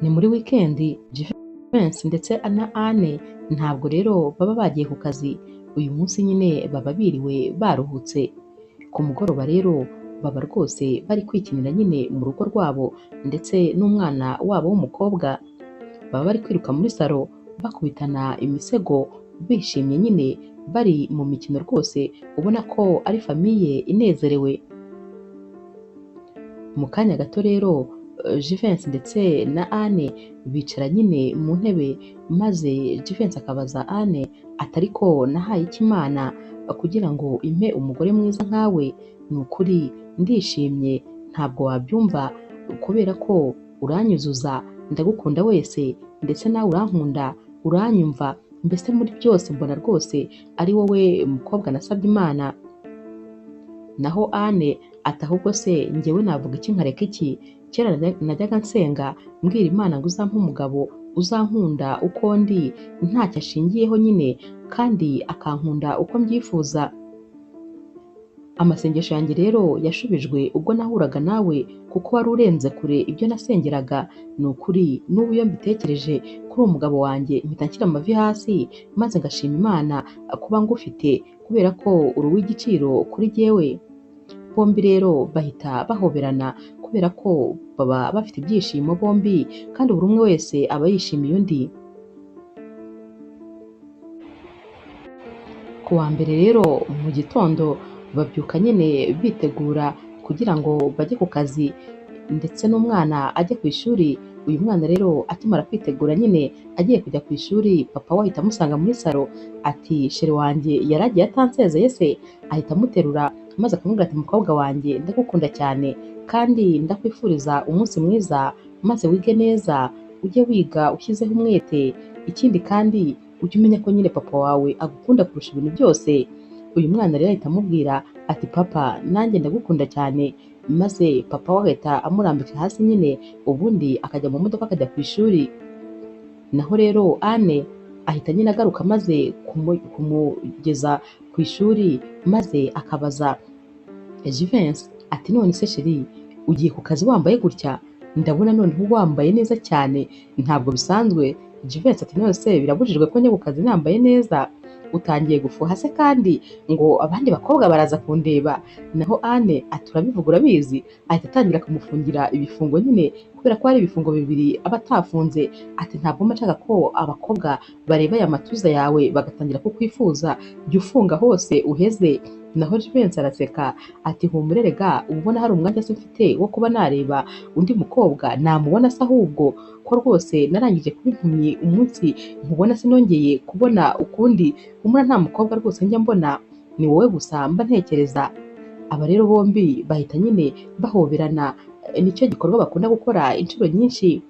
Ni muri wikendi Jivency ndetse na Anne ntabwo rero baba bagiye ku kazi, uyu munsi nyine baba biriwe baruhutse. Ku mugoroba rero baba rwose bari kwikinira nyine mu rugo rwabo ndetse n'umwana wabo w'umukobwa. Baba bari kwiruka muri salo bakubitana imisego bishimye nyine bari mu mikino rwose ubona ko ari famiye inezerewe. Mu kanya gato rero Jivency ndetse na Anne bicara nyine mu ntebe maze Jivency akabaza Anne ati ariko nahaye iki Imana kugira ngo impe umugore mwiza nkawe? Ni ukuri ndishimye ntabwo wabyumva kubera ko uranyuzuza, ndagukunda wese ndetse nawe urankunda, uranyumva, mbese muri byose mbona rwose ari wowe mukobwa nasabye Imana. Naho Anne ati ahubwo se njyewe navuga iki nkareka iki? Kera najyaga nsenga mbwira Imana ngo uzampe umugabo uzankunda uko ndi ntacyo ashingiyeho nyine kandi akankunda uko mbyifuza. Amasengesho yanjye rero yashubijwe ubwo nahuraga nawe kuko wari urenze kure ibyo nasengeraga. Ni ukuri n'ubu iyo mbitekereje kuri uwo mugabo wanjye mpita nshyira amavi hasi maze ngashima Imana kuba ngufite kubera ko uri uw'igiciro kuri jyewe. Bombi rero bahita bahoberana kubera ko baba bafite ibyishimo bombi kandi buri umwe wese aba yishimiye undi. Ku wa mbere rero mu gitondo babyuka nyine bitegura kugira ngo bajye ku kazi ndetse n'umwana ajye ku ishuri. Uyu mwana rero akimara kwitegura nyine agiye kujya ku ishuri, papa we ahita amusanga muri salo ati shere wanjye yaragiye atansezeye se? Ahita amuterura maze akamubwira ati mukobwa wanjye ndagukunda cyane kandi ndakwifuriza umunsi mwiza, maze wige neza ujye wiga ushyizeho umwete, ikindi kandi ujye umenya ko nyine papa wawe agukunda kurusha ibintu byose. Uyu mwana rero ahita amubwira ati papa nanjye ndagukunda cyane, maze papa we agahita amurambika hasi nyine ubundi akajya mu modoka akajya ku ishuri. Naho rero Anne ahita nyine agaruka maze kumugeza ku ishuri maze akabaza Jivency ati none se sheri ugiye ku kazi wambaye gutya? Ndabona noneho wambaye neza cyane, ntabwo bisanzwe. Jivency ati none se birabujijwe ko njya ku kazi nambaye neza? Utangiye gufuha se kandi ngo abandi bakobwa baraza kundeba? Naho Anne ati urabivuga urabizi. Ahita atangira kumufungira ibifungo nyine kubera ko hari ibifungo bibiri aba atafunze. Ati ntabwo mba nshaka ko abakobwa bareba aya matuza yawe bagatangira kukwifuza, jya ufunga hose uheze. Naho Jivency araseka ati humure rega uba ubona hari umwanya se mfite wo kuba nareba undi mukobwa? Namubona se ahubwo ko rwose narangije kuba impumyi umunsi nkubona sinongeye kubona ukundi. Humura nta mukobwa rwose njya mbona, ni wowe gusa mba ntekereza. Aba rero bombi bahita nyine bahoberana, nicyo gikorwa bakunda gukora inshuro nyinshi.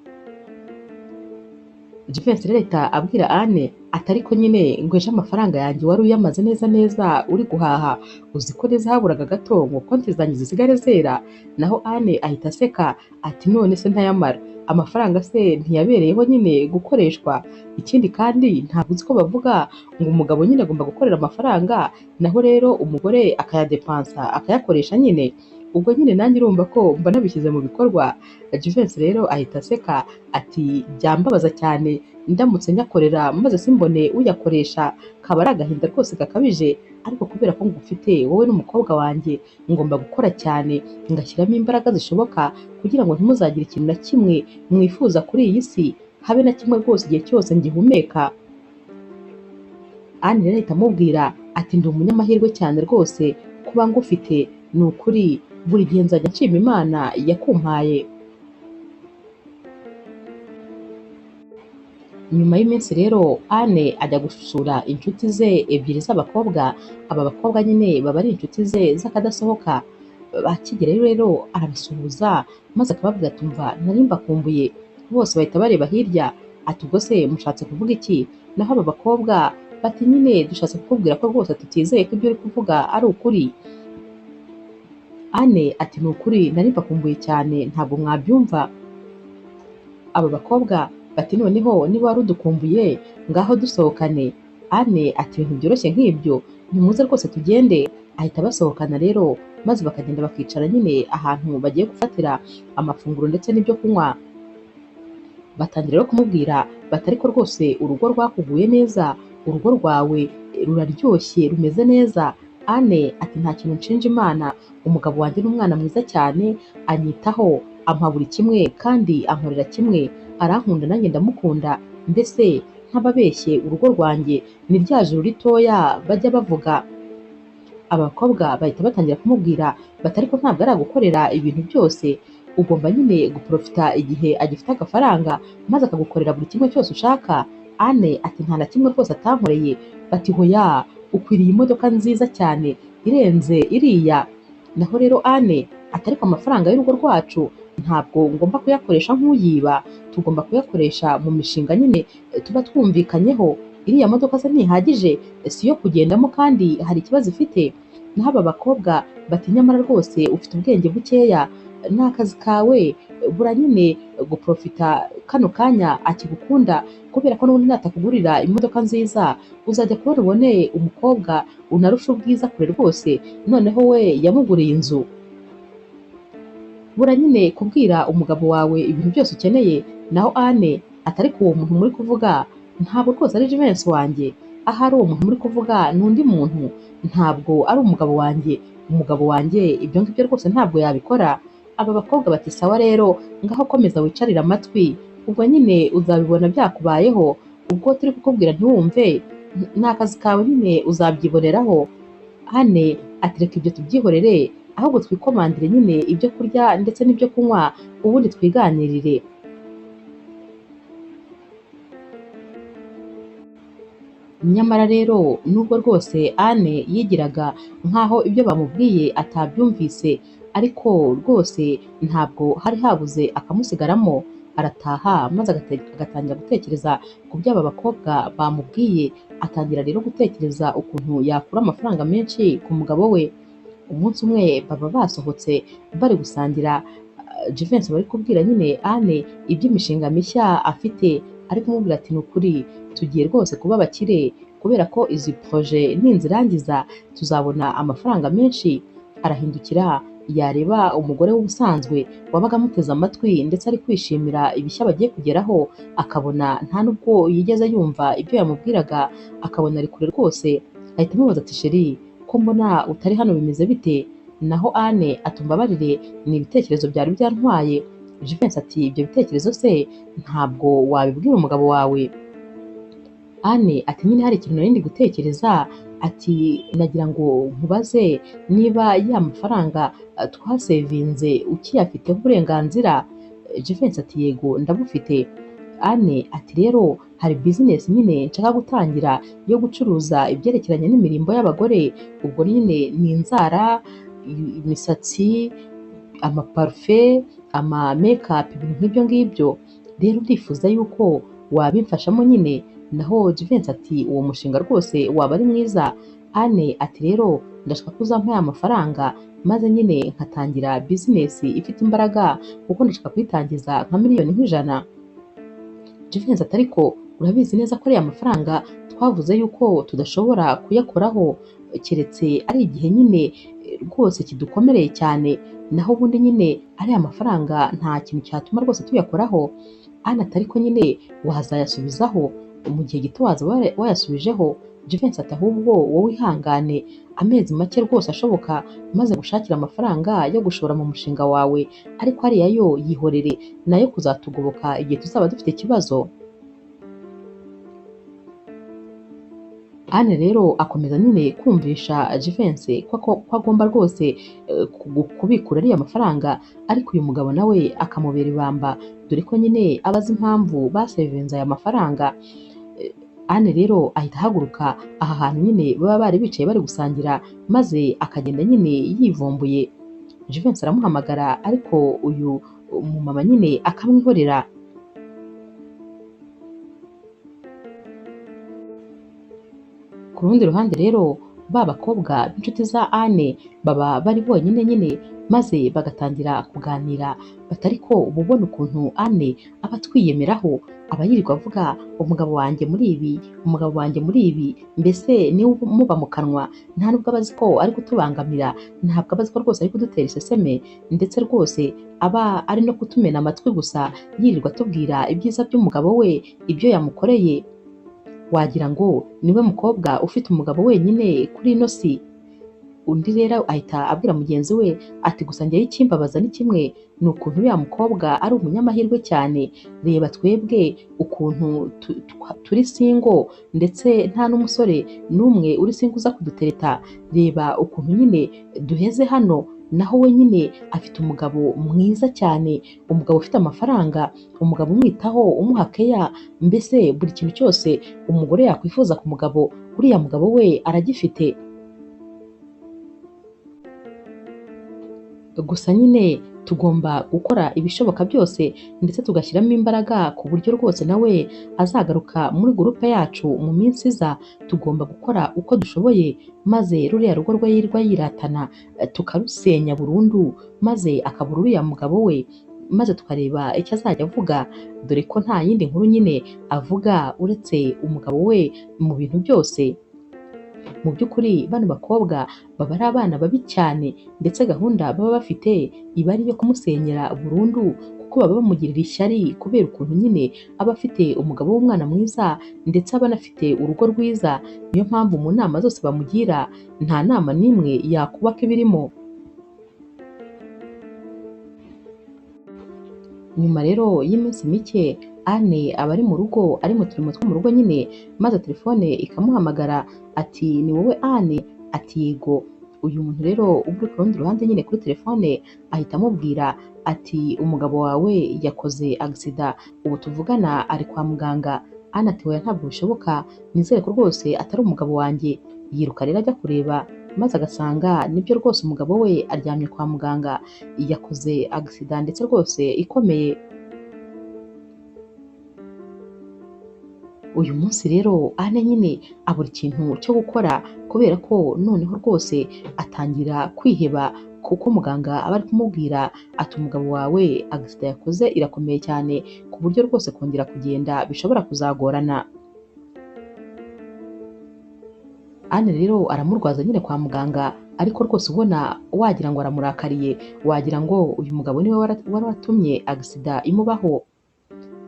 Jivency rero ahita abwira Anne ati ariko nyine ngo ejo amafaranga yanjye wari uyamaze neza neza uri guhaha, uzi ko neza haburaga gato ngo konti zanjye zisigare zera? Naho Anne ahita aseka ati none se ntayamara? Amafaranga se ntiyabereyeho nyine gukoreshwa? Ikindi kandi ntabwo uzi ko bavuga ngo umugabo nyine agomba gukorera amafaranga naho rero umugore akayadepansa akayakoresha nyine? Ubwo nyine nanjye urumva ko mba nabishyize mu bikorwa. Jivency rero ahita aseka ati byambabaza cyane ndamutse nyakorera maze simbone uyakoresha, kaba ari agahinda rwose gakabije. Ariko kubera ko ngufite wowe n'umukobwa wanjye ngomba gukora cyane ngashyiramo imbaraga zishoboka kugira ngo ntimuzagire ikintu na kimwe mwifuza kuri iyi si, habe na kimwe rwose igihe cyose ngihumeka. Anne rero ahita amubwira ati ndi umunyamahirwe cyane rwose kuba ngufite, ni ukuri buri gihe nzajya nshima Imana yakumpaye. Nyuma y'iminsi rero Anne ajya gusura inshuti ze ebyiri z'abakobwa. Aba bakobwa nyine baba ari inshuti ze z'akadasohoka. Akigerayo rero arabasuhuza maze akababwira ati umva nari mbakumbuye. Bose bahita bareba hirya ati ubwo se mushatse kuvuga iki? Naho aba bakobwa bati nyine dushatse kukubwira ko rwose tutizeye ko ibyo uri kuvuga ari ukuri. Anne ati ni ukuri nari mbakumbuye cyane ntabwo mwabyumva. Aba bakobwa bati noneho niba wari udukumbuye ngaho dusohokane. Anne ati ibintu byoroshye nk'ibyo nimuze rwose tugende. Ahita basohokana rero maze bakagenda bakicara nyine ahantu bagiye gufatira amafunguro ndetse n'ibyo kunywa. batangira rero kumubwira bati ariko rwose urugo rwakuguye neza, urugo rwawe ruraryoshye rumeze neza. Anne ati nta kintu nshinja Imana, umugabo wanjye ni umwana mwiza cyane, anyitaho, ampa buri kimwe kandi ankorera kimwe, arankunda nanjye ndamukunda, mbese ntababeshye urugo rwanjye ni rya juru ritoya bajya bavuga. Abakobwa bahita batangira kumubwira bati ariko ntabwo aragukorera ibintu byose, ugomba nyine guprofita igihe agifite agafaranga maze akagukorera buri kimwe cyose ushaka. Anne ati nta na kimwe rwose atankoreye. Bati hoya, ukwiriye imodoka nziza cyane irenze iriya. Naho rero Anne ati ariko amafaranga y'urugo rwacu ntabwo ngomba kuyakoresha nk'uyiba, tugomba kuyakoresha mu mishinga nyine tuba twumvikanyeho. Iriya modoka se ntihagije, si iyo kugendamo kandi hari ikibazo ifite. Naho aba bakobwa bati nyamara rwose ufite ubwenge bukeya, ni akazi kawe, bura nyine guprofita kano kanya akigukunda, kubera ko n'ubundi natakugurira imodoka nziza uzajya kubona ubone umukobwa unarusha ubwiza kure rwose, noneho we yamuguriye inzu. Bura nyine kubwira umugabo wawe ibintu byose ukeneye. Naho Anne ati ariko uwo muntu muri kuvuga ntabwo rwose ari Jivency wanjye, ahari uwo muntu muri kuvuga ni undi muntu, ntabwo ari umugabo wanjye. Umugabo wanjye ibyo ngibyo rwose ntabwo yabikora. Aba bakobwa bati sawa rero, ngaho komeza wicarire amatwi, ubwo nyine uzabibona byakubayeho, ubwo turi kukubwira ntiwumve, ni akazi kawe nyine uzabyiboneraho. Anne ati reka ibyo tubyihorere, ahubwo twikomandire nyine ibyo kurya ndetse n'ibyo kunywa, ubundi twiganirire. Nyamara rero nubwo rwose Anne yigiraga nk'aho ibyo bamubwiye atabyumvise, ariko rwose ntabwo hari habuze akamusigaramo. Arataha maze agatangira gutekereza ku byo aba bakobwa bamubwiye, atangira rero gutekereza ukuntu yakura amafaranga menshi ku mugabo we. Umunsi umwe baba basohotse bari gusangira, Jivency bari kubwira nyine Anne iby'imishinga mishya afite, ari kumubwira ati ni ukuri tugiye rwose kuba abakire, kubera ko izi proje ninzirangiza tuzabona amafaranga menshi. Arahindukira yareba umugore w'ubusanzwe wabaga amuteze amatwi ndetse ari kwishimira ibishya bagiye kugeraho, akabona nta nubwo yigeze yumva ibyo yamubwiraga, akabona ari kure rwose. Ahita amubaza ati sheri, ko mbona utari hano bimeze bite? Naho Anne ati umbabarire, ni ibitekerezo byari byantwaye. Jivency ati ibyo bitekerezo se ntabwo wabibwira umugabo wawe? Anne ati nyine hari ikintu nari ndi gutekereza, ati nagira ngo nkubaze niba ya mafaranga twasevinze ukiyafiteho uburenganzira. Jivency ati yego ndabufite. Anne ati rero hari business nyine nshaka gutangira yo gucuruza ibyerekeranye n'imirimbo y'abagore, ubwo nyine ni inzara, imisatsi, amaparufe, ama makeup, ibintu nk'ibyo ngibyo. Rero ndifuza yuko wabimfashamo nyine. Naho Jivency ati uwo mushinga rwose waba ari mwiza. Anne ati rero ndashaka ko uzampa aya mafaranga maze nyine nkatangira business ifite imbaraga, kuko ndashaka kuyitangiza nka miliyoni nk'ijana. Jivency ati ariko urabizi neza ko ariya mafaranga twavuze yuko tudashobora kuyakoraho keretse ari igihe nyine rwose kidukomereye cyane, naho ubundi nyine ariya mafaranga nta kintu cyatuma rwose tuyakoraho. Anne ati ariko nyine wazayasubizaho mu gihe gito, waza wayasubijeho. Jivency ati ahubwo wowe ihangane amezi make rwose ashoboka, maze gushakira amafaranga yo gushora mu mushinga wawe, ariko ariya yo yihorere, nayo kuzatugoboka igihe tuzaba dufite ikibazo. Anne rero akomeza nyine kumvisha Jivency ko agomba rwose kubikura ariya mafaranga, ariko uyu mugabo nawe akamubera ibamba, dore ko nyine abazi impamvu basevinze aya mafaranga. Anne rero ahita ahaguruka aha hantu nyine baba bari bicaye bari gusangira, maze akagenda nyine yivumbuye. Jivency aramuhamagara, ariko uyu umumama nyine akamwihorera. Ku rundi ruhande rero ba bakobwa b'inshuti za Anne baba bari bonyine nyine maze bagatangira kuganira bati ariko uba ubona ukuntu Anne aba atwiyemeraho, aba yirirwa avuga umugabo wanjye muri ibi, umugabo wanjye muri ibi, mbese niwe muba mu kanwa, nta nubwo aba azi ko ari kutubangamira, ntabwo aba azi ko rwose ari kudutera iseseme, ndetse rwose aba ari no kutumena amatwi gusa, yirirwa atubwira ibyiza by'umugabo we, ibyo yamukoreye, wagira ngo niwe mukobwa ufite umugabo wenyine kuri ino si. Undi rero ahita abwira mugenzi we ati gusa njyewe ikimbabaza ni kimwe, ni ukuntu uriya mukobwa ari umunyamahirwe cyane, reba twebwe ukuntu turi singo, ndetse nta n'umusore n'umwe uri singo uza kudutereta, reba ukuntu nyine duheze hano, naho we nyine afite umugabo mwiza cyane, umugabo ufite amafaranga, umugabo umwitaho, umuha keya, mbese buri kintu cyose umugore yakwifuza ku mugabo, uriya mugabo we aragifite. Gusa nyine tugomba gukora ibishoboka byose ndetse tugashyiramo imbaraga ku buryo rwose nawe azagaruka muri gurupe yacu mu minsi iza. Tugomba gukora uko dushoboye maze ruriya rugo rwe yirwa yiratana tukarusenya burundu, maze akabura uriya mugabo we, maze tukareba icyo azajya avuga, dore ko nta yindi nkuru nyine avuga uretse umugabo we mu bintu byose. Mu by'ukuri bano bakobwa baba ari abana babi cyane, ndetse gahunda baba bafite iba ari iyo kumusenyera burundu, kuko baba bamugirira ishyari kubera ukuntu nyine aba afite umugabo w'umwana mwiza, ndetse aba anafite urugo rwiza. Niyo mpamvu mu nama zose bamugira nta nama n'imwe yakubaka ibirimo. Nyuma rero y'iminsi mike Anne aba ari mu rugo, ari mu turimo two mu rugo nyine, maze telefone ikamuhamagara ati ni wowe Anne? Ati yego. Uyu muntu rero ubwo ku rundi ruhande nyine kuri telefone ahita amubwira ati umugabo wawe yakoze agisida, ubu tuvugana ari kwa muganga. Anne ati oya ntabwo bishoboka, nizere ko rwose atari umugabo wanjye. Yiruka rero ajya kureba, maze agasanga nibyo rwose umugabo we aryamye kwa muganga, yakoze agisida ndetse rwose ikomeye. Uyu munsi rero Anne nyine abura ikintu cyo gukora, kubera ko noneho rwose atangira kwiheba, kuko muganga aba ari kumubwira ati umugabo wawe agisida yakoze irakomeye cyane, ku buryo rwose kongera kugenda bishobora kuzagorana. Anne rero aramurwaza nyine kwa muganga, ariko rwose ubona wagira ngo aramurakariye, wagira ngo uyu mugabo niwe wari watumye agisida imubaho.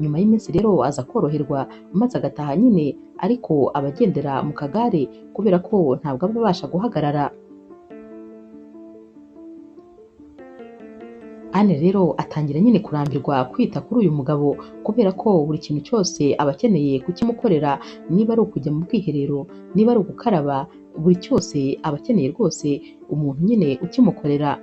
Nyuma y'iminsi rero aza koroherwa maze agataha nyine, ariko abagendera mu kagare kubera ko ntabwo aba abasha guhagarara. Anne rero atangira nyine kurambirwa kwita kuri uyu mugabo, kubera ko buri kintu cyose aba akeneye kukimukorera, niba ari ukujya mu bwiherero, niba ari ugukaraba, buri cyose aba akeneye rwose umuntu nyine ukimukorera.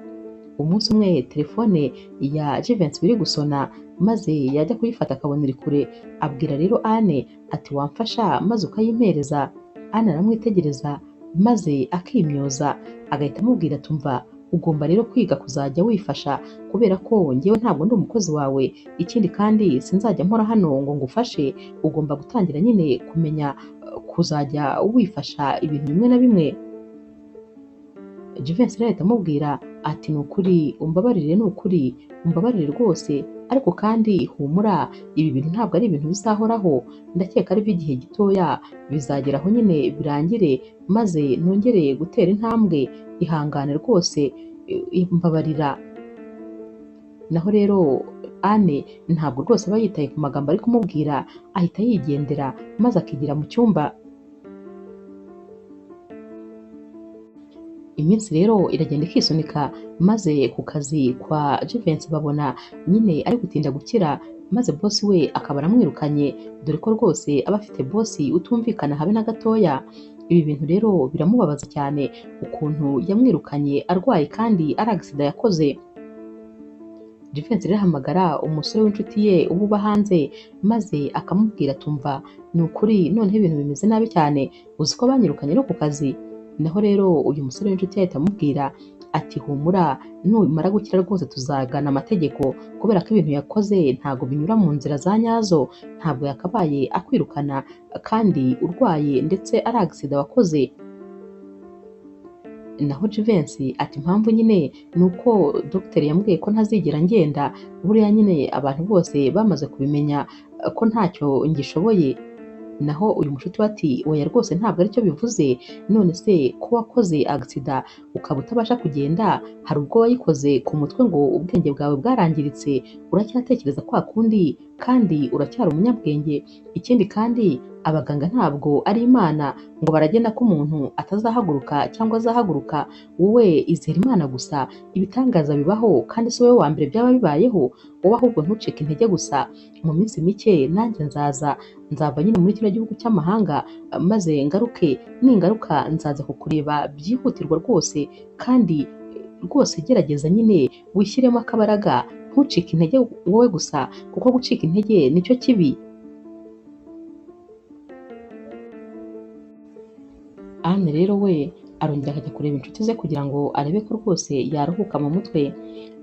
Umunsi umwe telefone ya Jivency biri gusona, maze yajya kuyifata akabona iri kure, abwira rero Anne ati wamfasha maze ukayimpereza. Anne aramwitegereza maze akimyoza, agahita amubwira tumva ugomba rero kwiga kuzajya wifasha, kubera ko njyewe ntabwo ndi umukozi wawe, ikindi kandi sinzajya mpora hano ngo ngufashe, ugomba gutangira nyine kumenya kuzajya wifasha ibintu bimwe na bimwe. Jivency rero ahita amubwira ati ni ukuri umbabarire, ni ukuri umbabarire rwose, ariko kandi humura, ibi bintu ntabwo ari ibintu bizahoraho, ndakeka ari iby'igihe gitoya, bizagera aho nyine birangire maze nongere gutera intambwe, ihangane rwose, mbabarira. Naho rero Anne ntabwo rwose aba yitaye ku magambo ari kumubwira, ahita yigendera maze akigira mu cyumba. Iminsi rero iragenda ikisunika, maze ku kazi kwa Jivency babona nyine ari gutinda gukira, maze bosi we akaba aramwirukanye, dore ko rwose aba afite bosi utumvikana habe na gatoya. Ibi bintu rero biramubabaza cyane, ukuntu yamwirukanye arwaye kandi ari agisida yakoze. Jivency rero ahamagara umusore w'inshuti ye uba uba hanze, maze akamubwira tumva ni ukuri noneho ibintu bimeze nabi cyane, uzi ko banyirukanye no ku kazi. Naho rero uyu musore w'inshuti yahita amubwira ati humura, numara gukira rwose tuzagana amategeko, kubera ko ibintu yakoze ntabwo binyura mu nzira za nyazo, ntabwo yakabaye akwirukana kandi urwaye ndetse ari agisida wakoze. naho Jivency ati impamvu nyine ni uko dogiteri yambwiye ko ntazigera ngenda, buriya nyine abantu bose bamaze kubimenya ko ntacyo ngishoboye. Naho uyu mushuti we ati oya rwose ntabwo aricyo bivuze, none se ko wakoze agisida ukaba utabasha kugenda, hari ubwo wayikoze ku mutwe ngo ubwenge bwawe bwarangiritse, uracyatekereza kwa kundi kandi uracyari umunyabwenge. Ikindi kandi abaganga ntabwo ari Imana ngo baragena ko umuntu atazahaguruka cyangwa azahaguruka, wowe izera Imana gusa, ibitangaza bibaho kandi si wowe wa mbere byaba bibayeho, wowe ahubwo ntucike intege gusa, mu minsi mike nanjye nzava nyine muri kino gihugu cy'amahanga, maze ngaruke, ningaruka nzaza kukureba byihutirwa rwose, kandi rwose gerageza nyine wishyiremo akabaraga, ntucike intege wowe gusa, kuko gucika intege nicyo kibi. Anne rero we arongera akajya kureba inshuti ze kugira ngo arebe ko rwose yaruhuka mu mutwe.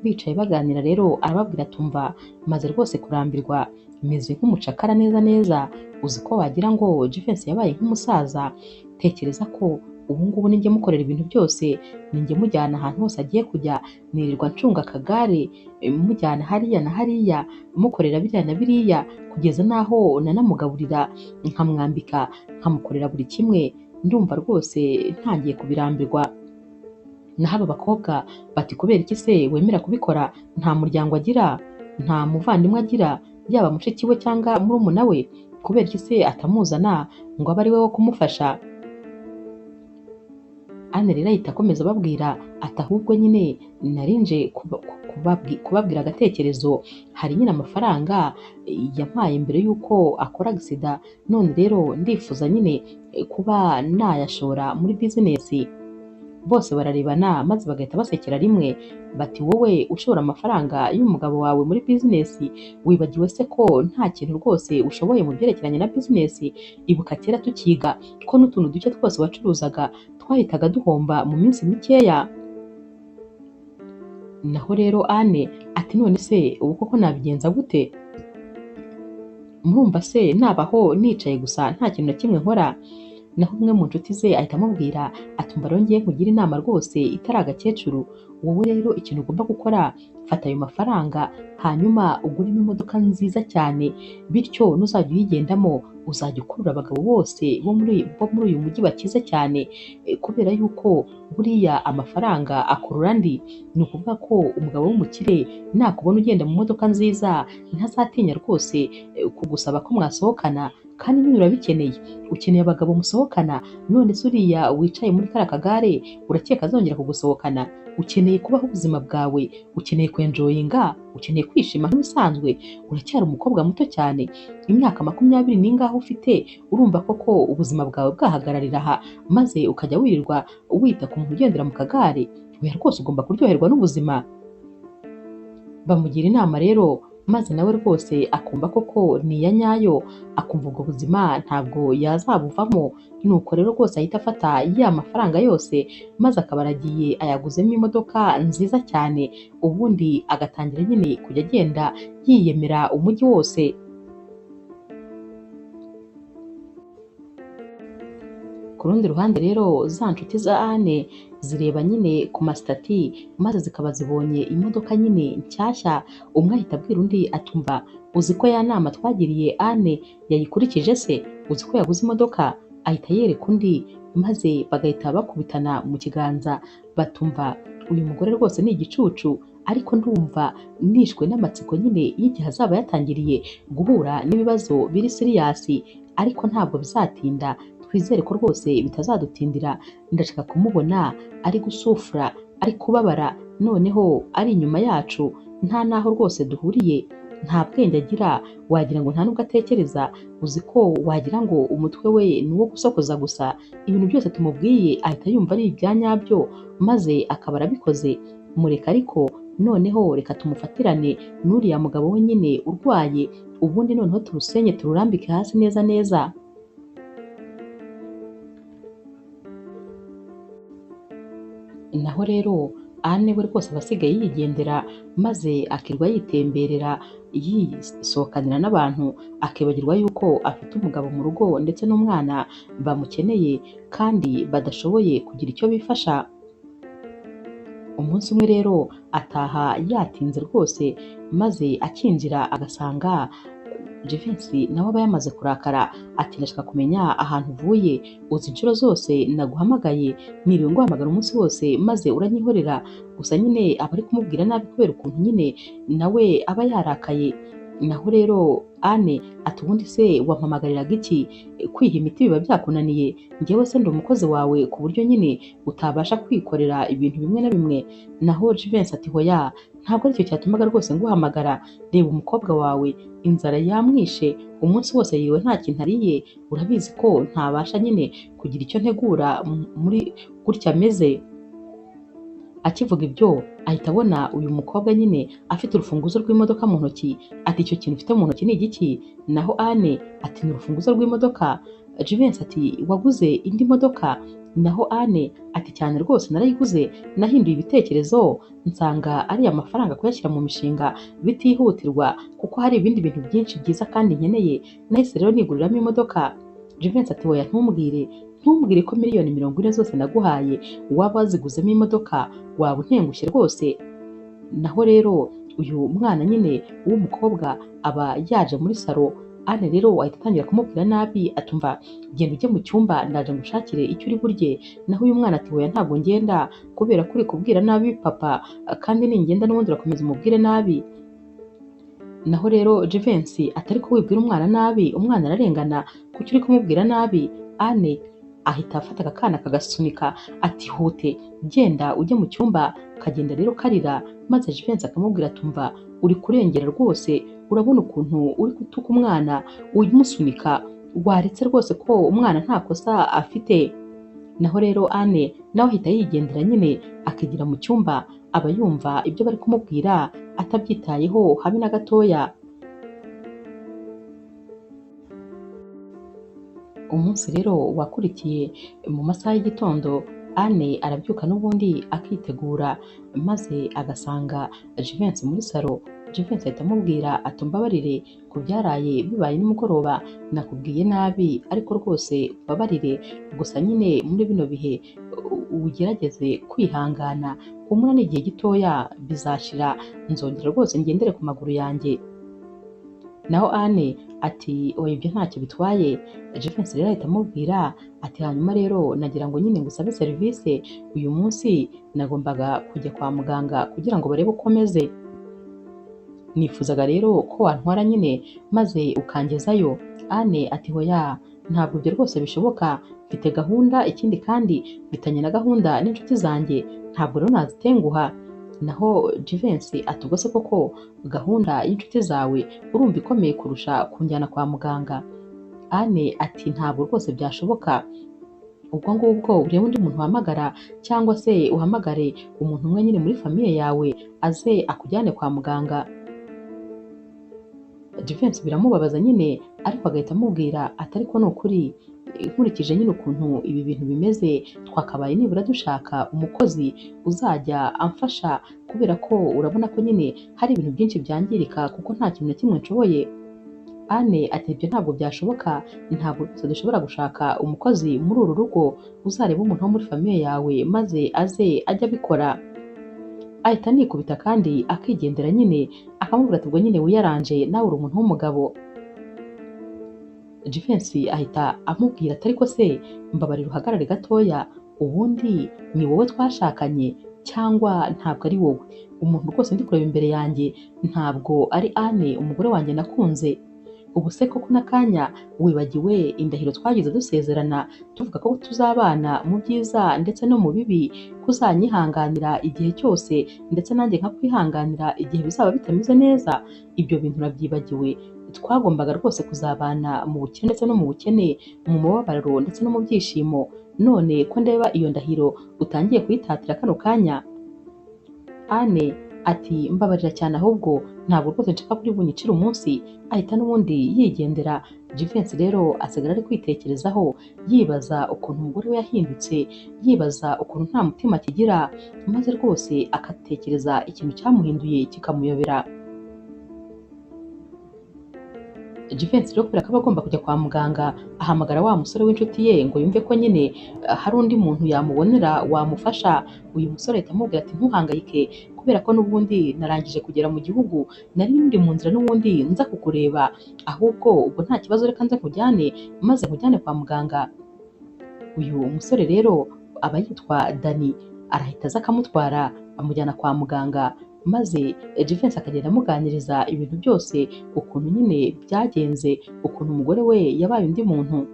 Bicaye baganira rero arababwira atumva maze rwose kurambirwa, meze nk'umucakara neza neza, uzi ko wagira ngo Jivency yabaye nk'umusaza, tekereza ko ubu ngubu ninjye mukorera ibintu byose, ninjye mujyana ahantu hose agiye kujya, nirirwa ncunga akagare, mujyana hariya na hariya, mukorera biriya na biriya, kugeza n'aho nanamugaburira, nkamwambika, nkamukorera buri kimwe. Ndumva rwose ntangiye kubirambirwa. Naho aba bakobwa bati kubera iki se wemera kubikora? Nta muryango agira, nta muvandimwe agira, yaba mushiki we cyangwa murumuna we, kubera iki se atamuzana ngo abe ari we wo kumufasha? Anne rero ahita akomeza ababwira ati ahubwo nyine narinje kubabwira agatekerezo, hari nyine amafaranga yampaye mbere y'uko akora agisida, none rero ndifuza nyine kuba nayashora muri bizinesi. Bose bararebana maze bagahita basekera rimwe, bati wowe ushora amafaranga y'umugabo wawe muri bizinesi, wibagiwe se ko nta kintu rwose ushoboye mu byerekeranye na bizinesi? Ibuka kera tukiga ko n'utuntu duke twose wacuruzaga twahitaga duhomba mu minsi mikeya. Naho rero Anne ati none se ubu koko nabigenza gute? Murumva se nabaho nicaye gusa nta kintu na kimwe nkora? Naho umwe mu nshuti ze ahita amubwira ati umva rongeye nkugira inama rwose itari agakecuru, wowe rero ikintu ugomba gukora, fata ayo mafaranga hanyuma uguremo imodoka nziza cyane, bityo nuzajya uyigendamo uzajya ukurura abagabo bose bo muri uyu mujyi bakize cyane, kubera yuko buriya amafaranga akurura andi. Ni ukuvuga ko umugabo w'umukire nakubona ugenda mu modoka nziza ntazatinya rwose kugusaba ko mwasohokana, kandi nyine urabikeneye, ukeneye abagabo musohokana. None se uriya wicaye muri kariya kagare urakeka azongera kugusohokana? Ukeneye kubaho ubuzima bwawe, ukeneye kwenjoyinga, ukeneye kwishima nk'ibisanzwe, uracyari umukobwa muto cyane, imyaka 20 n'ingaho ufite, urumva koko ubuzima bwawe bwahagararira aha maze ukajya wirirwa wita ku muntu ugendera mu kagare? Oya rwose ugomba kuryoherwa n'ubuzima. Bamugira inama rero maze nawe rwose akumva koko ni iya nyayo, akumva ubwo buzima ntabwo yazabuvamo. Nuko rero rwose ahita afata ya mafaranga yose maze akaba aragiye ayaguzemo imodoka nziza cyane, ubundi agatangira nyine kujya agenda yiyemera umujyi wose. Ku rundi ruhande rero za nshuti za Anne zireba nyine ku masitati maze zikaba zibonye imodoka nyine nshyashya, umwe ahita abwira undi atumva uzi ko ya nama twagiriye Anne yayikurikije se? Uzi ko yaguze imodoka? Ahita yereka undi maze bagahita bakubitana mu kiganza, batumva uyu mugore rwose ni igicucu, ariko ndumva nishwe n'amatsiko nyine y'igihe azaba yatangiriye guhura n'ibibazo biri siriyasi, ariko ntabwo bizatinda, twizere ko rwose bitazadutindira. Ndashaka kumubona ari gusufura, ari kubabara, noneho ari inyuma yacu, nta naho rwose duhuriye, nta bwenge agira, wagira ngo nta nubwo atekereza, uzi ko wagira ngo umutwe we ni uwo gusokoza gusa, ibintu byose tumubwiye ahita yumva ari ibya nyabyo maze akaba arabikoze. Mureka ariko noneho reka tumufatirane n'uriya mugabo we nyine urwaye, ubundi noneho turusenye tururambike hasi neza neza. Naho rero Anne we rwose aba asigaye yigendera maze akirwa yitemberera yisohokanira n'abantu, akibagirwa yuko afite umugabo mu rugo ndetse n'umwana bamukeneye kandi badashoboye kugira icyo bifasha. Umunsi umwe rero ataha yatinze rwose, maze akinjira agasanga Jivency nawe aba yamaze kurakara, ati ndashaka kumenya ahantu uvuye, uzi inshuro zose naguhamagaye, niriwe nguhamagara umunsi wose maze uranyihorera, gusa nyine aba ari kumubwira nabi kubera ukuntu nyine nawe aba yarakaye. Naho rero Anne ati ubundi se wampamagariraga iki? Kwiha imiti biba byakunaniye? Njyewe se ndi umukozi wawe ku buryo nyine utabasha kwikorera ibintu bimwe na bimwe? Naho Jivency ati hoya, ntabwo aricyo cyatumaga rwose nguhamagara, reba umukobwa wawe inzara yamwishe, umunsi wose yiriwe nta kintu ariye, urabizi ko ntabasha nyine kugira icyo ntegura muri gutya ameze. Akivuga ibyo ahita abona uyu mukobwa nyine afite urufunguzo rw'imodoka mu ntoki, ati icyo kintu ufite mu ntoki ni igiki? Naho Anne ati ni urufunguzo rw'imodoka. Jivency ati waguze indi modoka? Naho Anne ati cyane rwose narayiguze, nahinduye ibitekerezo nsanga ariya mafaranga kuyashyira mu mishinga bitihutirwa kuko hari ibindi bintu byinshi byiza kandi nkeneye, nahise rero niguriramo imodoka. Jivency ati oya ntumbwire ko miliyoni 40 zose naguhaye waba waziguzemo imodoka, waba untengushye rwose. Naho rero uyu mwana nyine w'umukobwa aba yaje muri salo, Anne rero ahita atangira kumubwira nabi, atumva genda ujye mu cyumba ndaje ngushakire icyo uri burye. Naho uyu mwana ati oya ntabwo ngenda kubera ko uri kubwira nabi papa, kandi ningenda n'ubundi urakomeza umubwire nabi. Naho rero Jivency ati ariko wibwira umwana nabi, umwana ararengana, kuki uri kumubwira nabi? Anne ahita afata akana kagasunika, ati hute genda ujye mu cyumba. Kagenda rero karira, maze Jivency akamubwira atumva uri kurengera rwose, urabona ukuntu uri gutuka umwana uyimusunika, waretse rwose ko umwana nta kosa afite. Naho rero Anne nawe ahita yigendera nyine akigira mu cyumba, aba yumva ibyo bari kumubwira atabyitayeho habe na gatoya. Umunsi rero wakurikiye mu masaha y'igitondo, Anne arabyuka n'ubundi akitegura, maze agasanga Jivency muri salo. Jivency ahita amubwira ati mbabarire ku byaraye bibaye nimugoroba, nakubwiye nabi ariko rwose mbabarire, gusa nyine muri bino bihe ugerageze kwihangana, humura n'igihe gitoya bizashira, nzongera rwose ngendere ku maguru yanjye. Naho Anne ati oya ibyo ntacyo bitwaye. Jivency rero ahita amubwira ati hanyuma rero nagira ngo nyine ngusabe serivisi, uyu munsi nagombaga kujya kwa muganga kugira ngo barebe uko meze, nifuzaga rero ko wantwara nyine maze ukangezayo. Anne ati hoya ntabwo ibyo rwose bishoboka, mfite gahunda, ikindi kandi mfitanye na gahunda n'inshuti zanjye, ntabwo rero nazitenguha. Naho Jivency ati ubwo se koko gahunda y'inshuti zawe urumva ikomeye kurusha kunjyana kwa muganga? Anne ati ntabwo rwose byashoboka, ubwo ngubwo urebe undi muntu uhamagara, cyangwa se uhamagare umuntu umwe nyine muri famiye yawe aze akujyane kwa muganga. Jivency biramubabaza nyine, ariko agahita amubwira ati ariko ni ukuri nkurikije nyine ukuntu ibi bintu bimeze, twakabaye nibura dushaka umukozi uzajya amfasha, kubera ko urabona ko nyine hari ibintu byinshi byangirika kuko nta kintu na kimwe nshoboye. Anne ati ibyo ntabwo byashoboka, ntabwo rwose dushobora gushaka umukozi muri uru rugo, uzareba umuntu wo muri famiye yawe maze aze ajya abikora. Ahita anikubita kandi akigendera nyine, akamubwira ati ubwo nyine wiyaranje nawe uri umuntu w'umugabo. Jivency ahita amubwira ati ariko se mbabarira uhagarare gatoya, ubundi ni wowe twashakanye cyangwa ntabwo ari wowe? Umuntu rwose ndi kureba imbere yanjye ntabwo ari Anne umugore wanjye nakunze. Ubu se koko n'akanya wibagiwe indahiro twagize dusezerana tuvuga ko tuzabana mu byiza ndetse no mu bibi, kuzanyihanganira igihe cyose ndetse nanjye nkakwihanganira igihe bizaba bitameze neza? Ibyo bintu urabyibagiwe? Twagombaga rwose kuzabana mu bukene ndetse no mu bukene, mu mubabaro ndetse no mu byishimo, none ko ndeba iyo ndahiro utangiye kuyitatira kano kanya? Anne ati mbabarira cyane, ahubwo ntabwo rwose nshaka kuri bunyicire umunsi. Ahita n'ubundi yigendera. Jivency rero asigara ari kwitekerezaho, yibaza ukuntu umugore we yahindutse, yibaza ukuntu nta mutima akigira, maze rwose akatekereza ikintu cyamuhinduye kikamuyobera. Jivency rero kubera ko aba agomba kujya kwa muganga, ahamagara wa musore w'inshuti ye ngo yumve ko nyine hari undi muntu yamubonera wamufasha. Uyu musore ahita amubwira ati ntuhangayike, kubera ko n'ubundi narangije kugera mu gihugu, nari ndi mu nzira n'ubundi nza kukureba, ahubwo ubwo nta kibazo reka nze nkujyane, maze nkujyane kwa muganga. Uyu musore rero aba yitwa Dani, arahita aza akamutwara amujyana kwa muganga, maze Jivency akagenda amuganiriza ibintu byose, ukuntu nyine byagenze, ukuntu umugore we yabaye undi muntu.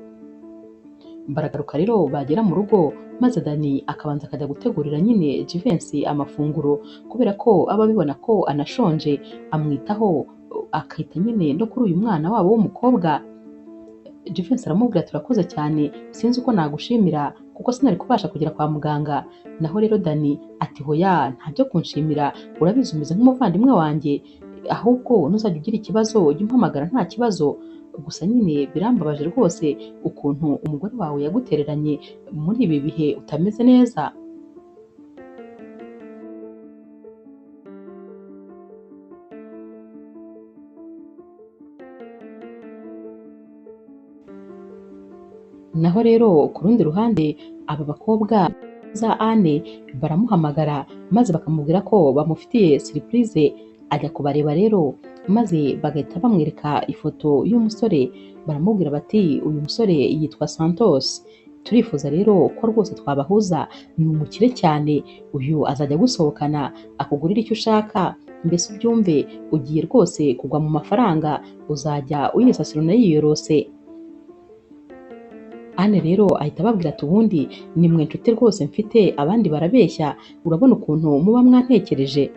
Baragaruka rero bagera mu rugo, maze Dani akabanza akajya gutegurira nyine Jivency amafunguro, kubera ko aba abibona ko anashonje, amwitaho, akita nyine no kuri uyu mwana wabo w'umukobwa. Jivency aramubwira turakoze cyane, sinzi uko nagushimira kuko sinari kubasha kugera kwa muganga. Naho rero Dani ati hoya ntabyo kunshimira, urabizi umeze nk'umuvandimwe wanjye, ahubwo nuzajya ugira ikibazo ujye umpamagara nta kibazo. Gusa nyine birambabaje rwose ukuntu umugore wawe yagutereranye muri ibi bihe utameze neza. Naho rero ku rundi ruhande aba bakobwa za Anne baramuhamagara, maze bakamubwira ko bamufitiye surprise. Ajya kubareba rero, maze bagahita bamwereka ifoto y'umusore, baramubwira bati uyu musore yitwa Santos, turifuza rero ko rwose twabahuza, ni umukire cyane, uyu azajya agusohokana akugurira icyo ushaka, mbese ubyumve ugiye rwose kugwa mu mafaranga, uzajya uyisasira unayiyorose. Anne rero ahita ababwira ati ubundi ni mwe nshuti rwose mfite, abandi barabeshya, urabona ukuntu muba mwantekereje.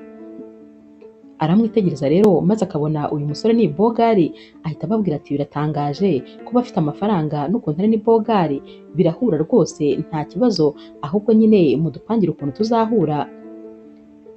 Aramwitegereza rero maze akabona uyu musore ni bogari, ahita ababwira ati biratangaje kuba afite amafaranga n'ukuntu ari ni bogari, birahura rwose nta kibazo, ahubwo nyine mudupangire ukuntu tuzahura.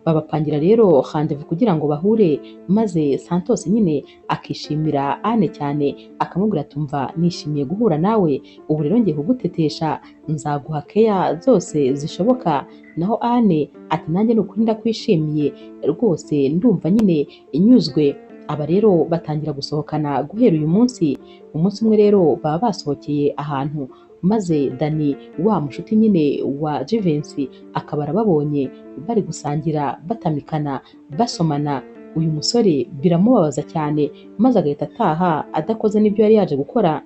Babapangira rero rendezvous kugira ngo bahure, maze Santos nyine akishimira Anne cyane, akamubwira ati umva nishimiye guhura nawe, ubu rero ngiye kugutetesha, nzaguha keya zose zishoboka. Naho Anne ati nanjye ni ukuri ndakwishimiye rwose, ndumva nyine inyuzwe. Aba rero batangira gusohokana guhera uyu munsi. Umunsi umwe rero baba basohokeye ahantu, maze Dani wa mushuti nyine wa Jivency akaba arababonye bari gusangira, batamikana, basomana. Uyu musore biramubabaza cyane, maze agahita ataha adakoze n'ibyo yari yaje gukora.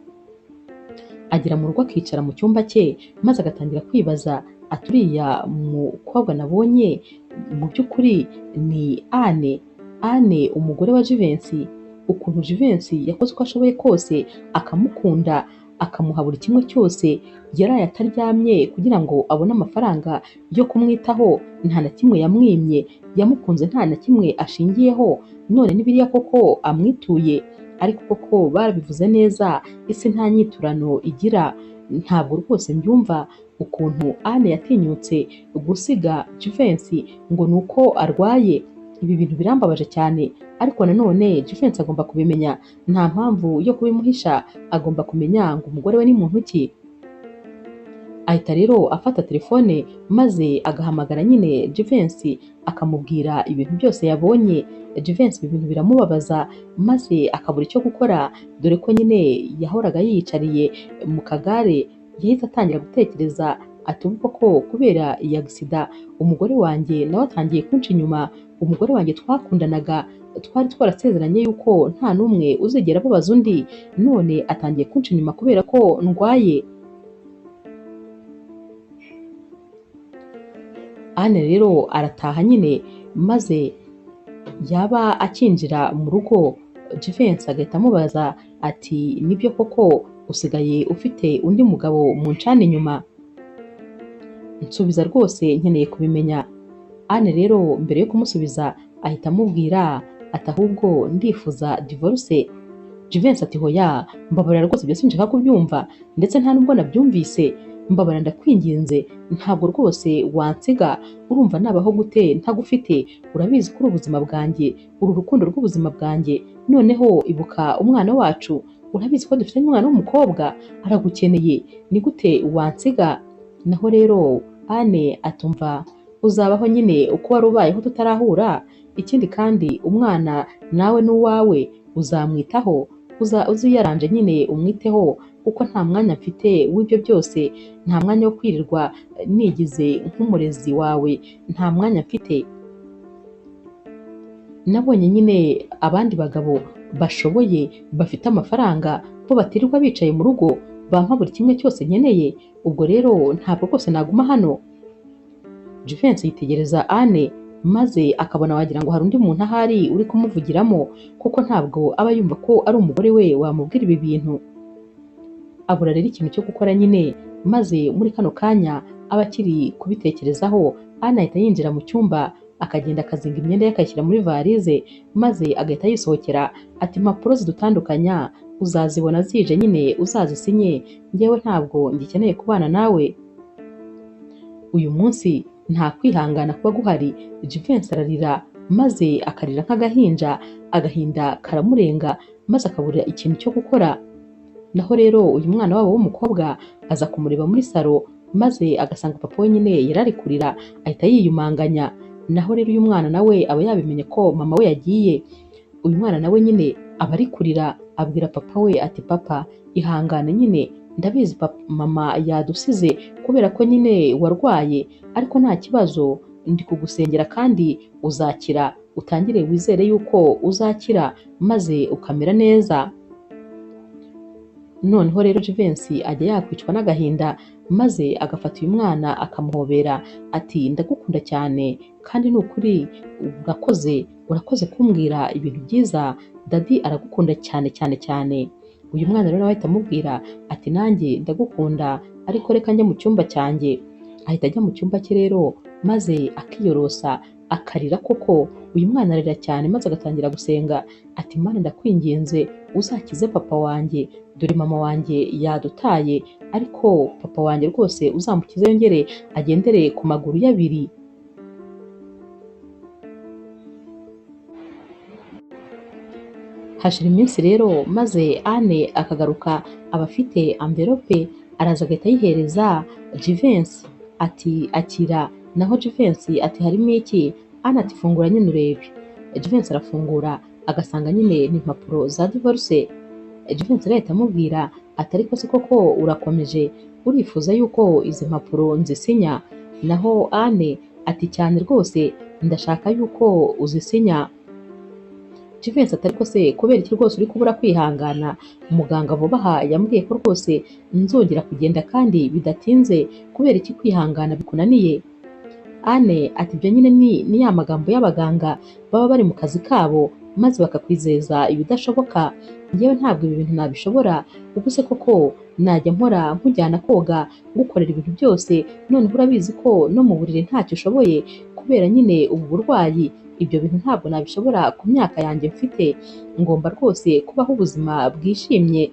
Agera mu rugo akicara mu cyumba cye, maze agatangira kwibaza ati uriya mukobwa nabonye mu by'ukuri ni Anne, Anne umugore wa Jivency, ukuntu Jivency yakoze uko ashoboye kose akamukunda, akamuha buri kimwe cyose, yaraye ataryamye kugira ngo abone amafaranga yo kumwitaho, nta na kimwe yamwimye, yamukunze nta na kimwe ashingiyeho, none n'ibiriya koko amwituye. Ariko koko barabivuze neza, isi nta nyiturano igira. Ntabwo rwose mbyumva ukuntu Anne yatinyutse gusiga Jivency ngo ni uko arwaye. Ibi bintu birambabaje cyane, ariko nanone Jivency agomba kubimenya, nta mpamvu yo kubimuhisha, agomba kumenya ngo umugore we ni muntu ki. Ahita rero afata telefone, maze agahamagara nyine Jivency akamubwira ibintu byose yabonye. Jivency ibi bintu biramubabaza, maze akabura icyo gukora, dore ko nyine yahoraga yiyicariye mu kagare. Yahise atangira gutekereza ati ubu koko kubera iyi agisida umugore wanjye nawe atangiye kunca inyuma, umugore wanjye twakundanaga, twari twarasezeranye yuko nta n'umwe uzigera ababaza undi, none atangiye kunca inyuma kubera ko ndwaye. Anne rero arataha nyine, maze yaba akinjira mu rugo, Jivency agahita amubaza ati nibyo koko usigaye ufite undi mugabo mu ncana inyuma? Nsubiza rwose nkeneye kubimenya. Anne rero mbere yo kumusubiza ahita amubwira ati ahubwo ndifuza divorce. Jivency ati hoya mbabarira rwose, ibyo sinshaka kubyumva, ndetse nta nubwo nabyumvise, mbabarira ndakwinginze, ntabwo rwose wansiga, urumva nabaho gute ntagufite? Urabizi ko uri ubuzima bwanjye, uru rukundo rw'ubuzima bwanjye, noneho ibuka umwana wacu, urabizi ko dufite umwana w'umukobwa aragukeneye, ni gute wansiga? Naho rero Anne atumva uzabaho nyine uko wari ubayeho tutarahura, ikindi kandi umwana nawe n'uwawe uzamwitaho, uziyaranje nyine umwiteho kuko nta mwanya mfite w'ibyo byose, nta mwanya wo kwirirwa nigize nk'umurezi wawe, nta mwanya mfite. Nabonye nyine abandi bagabo bashoboye bafite amafaranga bo batirirwa bicaye mu rugo, bampa buri kimwe cyose nkeneye, ubwo rero ntabwo rwose naguma hano. Jivency yitegereza Anne maze akabona wagira ngo hari undi muntu ahari uri kumuvugiramo, kuko ntabwo aba yumva ko ari umugore we wamubwira ibi bintu. Abura rero ikintu cyo gukora nyine, maze muri kano kanya aba akiri kubitekerezaho, Anne ahita yinjira mu cyumba akagenda akazinga imyenda ye akayishyira muri varize, maze agahita yisohokera ati impapuro zidutandukanya uzazibona zije nyine uzazisinye, njyewe ntabwo ngikeneye kubana nawe. Uyu munsi nta kwihangana kuba guhari, Jivency ararira maze akarira nk'agahinja, agahinda karamurenga maze akabura ikintu cyo gukora. Naho rero uyu mwana wabo w'umukobwa aza kumureba muri salo maze agasanga papa we nyine yarari kurira, ahita yiyumanganya. Naho rero uyu mwana nawe aba yabimenye ko mama we yagiye. Uyu mwana nawe nyine aba ari kurira, abwira papa we ati papa ihangane nyine, ndabizi mama yadusize kubera ko nyine warwaye, ariko nta kibazo, ndi kugusengera kandi uzakira, utangire wizere yuko uzakira maze ukamera neza. Noneho rero Jivency ajya yakwicwa n'agahinda maze agafata uyu mwana akamuhobera ati ndagukunda cyane kandi ni ukuri urakoze kumbwira ibintu byiza, dadi aragukunda cyane cyane cyane. Uyu mwana rero nawe ahita amubwira ati nanjye ndagukunda, ariko reka njye mu cyumba cyanjye. Ahita ajya mu cyumba cye rero maze akiyorosa akarira koko. Uyu mwana arira cyane maze agatangira gusenga ati Mana ndakwinginze uzakize papa wanjye, dore mama wanjye yadutaye, ariko papa wanjye rwose uzamukize yongere agendere ku maguru ye abiri. Hashira iminsi rero maze Anne akagaruka aba afite amvelope, araza agahita ayihereza Jivency ati akira. Naho Jivency ati harimo iki? Anne ati fungura nyine urebe. Jivency arafungura agasanga nyine ni impapuro za divorce. Jivency rero ahita amubwira ati ariko se koko urakomeje, urifuza yuko izi mpapuro nzisinya? Naho Anne ati cyane rwose ndashaka yuko uzisinya. Jivency ati ariko se kubera iki rwose uri kubura kwihangana? Umuganga vuba aha yambwiye ko rwose nzongera kugenda kandi bidatinze, kubera iki kwihangana bikunaniye? Anne ati ibyo nyine ni ya magambo y'abaganga baba bari mu kazi kabo maze bakakwizeza ibidashoboka. Njyewe ntabwo ibi bintu nabishobora, ubwo se koko najya mpora nkujyana koga ngukorera ibintu byose, noneho urabizi ko no mu buriri ntacyo ushoboye kubera nyine ubu burwayi. Ibyo bintu ntabwo nabishobora ku myaka yanjye mfite, ngomba rwose kubaho ubuzima bwishimye.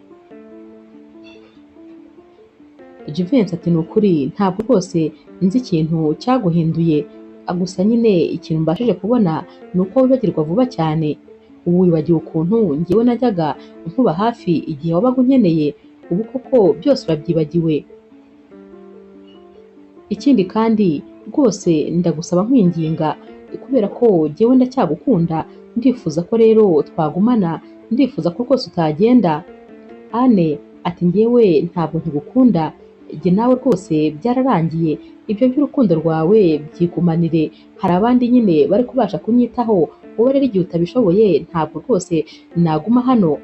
Jivency ati ni ukuri ntabwo rwose nzi ikintu cyaguhinduye, gusa nyine ikintu mbashije kubona ni uko wibagirwa vuba cyane. Ubu wibagiwe ukuntu njyewe najyaga nkuba hafi igihe wabaga unkeneye, ubu koko byose urabyibagiwe. Ikindi kandi rwose ndagusaba nkwinginga, kubera ko njyewe ndacyagukunda, ndifuza ko rero twagumana, ndifuza ko rwose utagenda. Anne ati njyewe ntabwo nkigukunda, njye nawe rwose byararangiye, ibyo by'urukundo rwawe byigumanire, hari abandi nyine bari kubasha kunyitaho, wowe rero igihe utabishoboye ntabwo rwose naguma hano.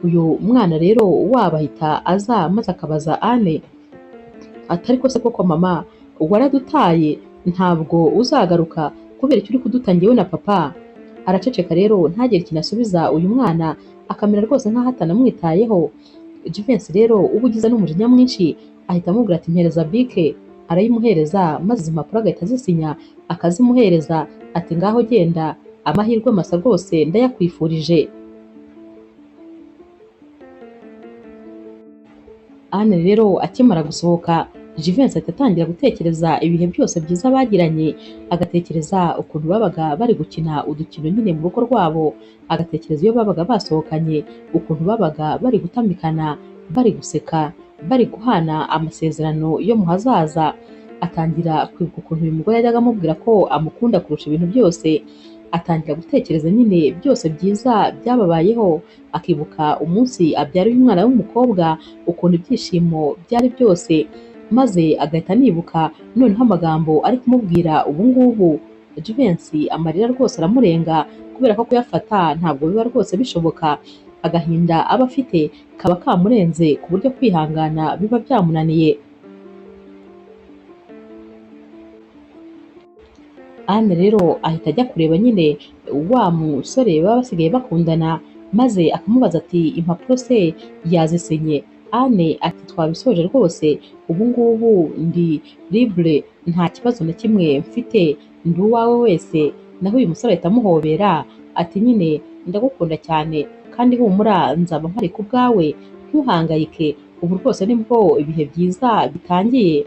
Uyu mwana rero waba ahita aza maze akabaza Anne ati ariko se koko mama waradutaye, ntabwo uzagaruka, kubera icyo uri kuduta njyewe na papa? Araceceka rero ntagire ikintu asubiza uyu mwana, akamera rwose nk'aho atanamwitayeho. Jivency rero uba ugize n'umujinya mwinshi ahita amubwira ati mpereza bike. Arayimuhereza maze izi mpapuro agahita azisinya akazimuhereza ati ngaho genda, amahirwe masa rwose ndayakwifurije. Anne rero akimara gusohoka, Jivency ahita atangira gutekereza ibihe byose byiza bagiranye, agatekereza ukuntu babaga bari gukina udukino nyine mu rugo rwabo, agatekereza iyo babaga basohokanye ukuntu babaga bari gutamikana, bari guseka, bari guhana amasezerano yo mu hazaza. Atangira kwibuka ukuntu uyu mugore yajyaga amubwira ko amukunda kurusha ibintu byose, atangira gutekereza nyine byose byiza byababayeho, akibuka umunsi abyara uyu mwana w'umukobwa ukuntu ibyishimo byari byose, maze agahita anibuka noneho amagambo ari kumubwira ubu ngubu. Jivency amarira rwose aramurenga kubera ko kuyafata ntabwo biba rwose bishoboka, agahinda aba afite kaba kamurenze ku buryo kwihangana biba byamunaniye. Anne rero ahita ajya kureba nyine wa musore baba basigaye bakundana, maze akamubaza ati impapuro se yazisinye? Anne ati twabisoje rwose, ubu ngubu ndi libre, nta kibazo na kimwe mfite, ndi uwawe wese. Naho uyu musore ahita amuhobera ati nyine ndagukunda cyane kandi humura nzaba mpari ku bwawe, ntuhangayike, ubu rwose nibwo ibihe byiza bitangiye.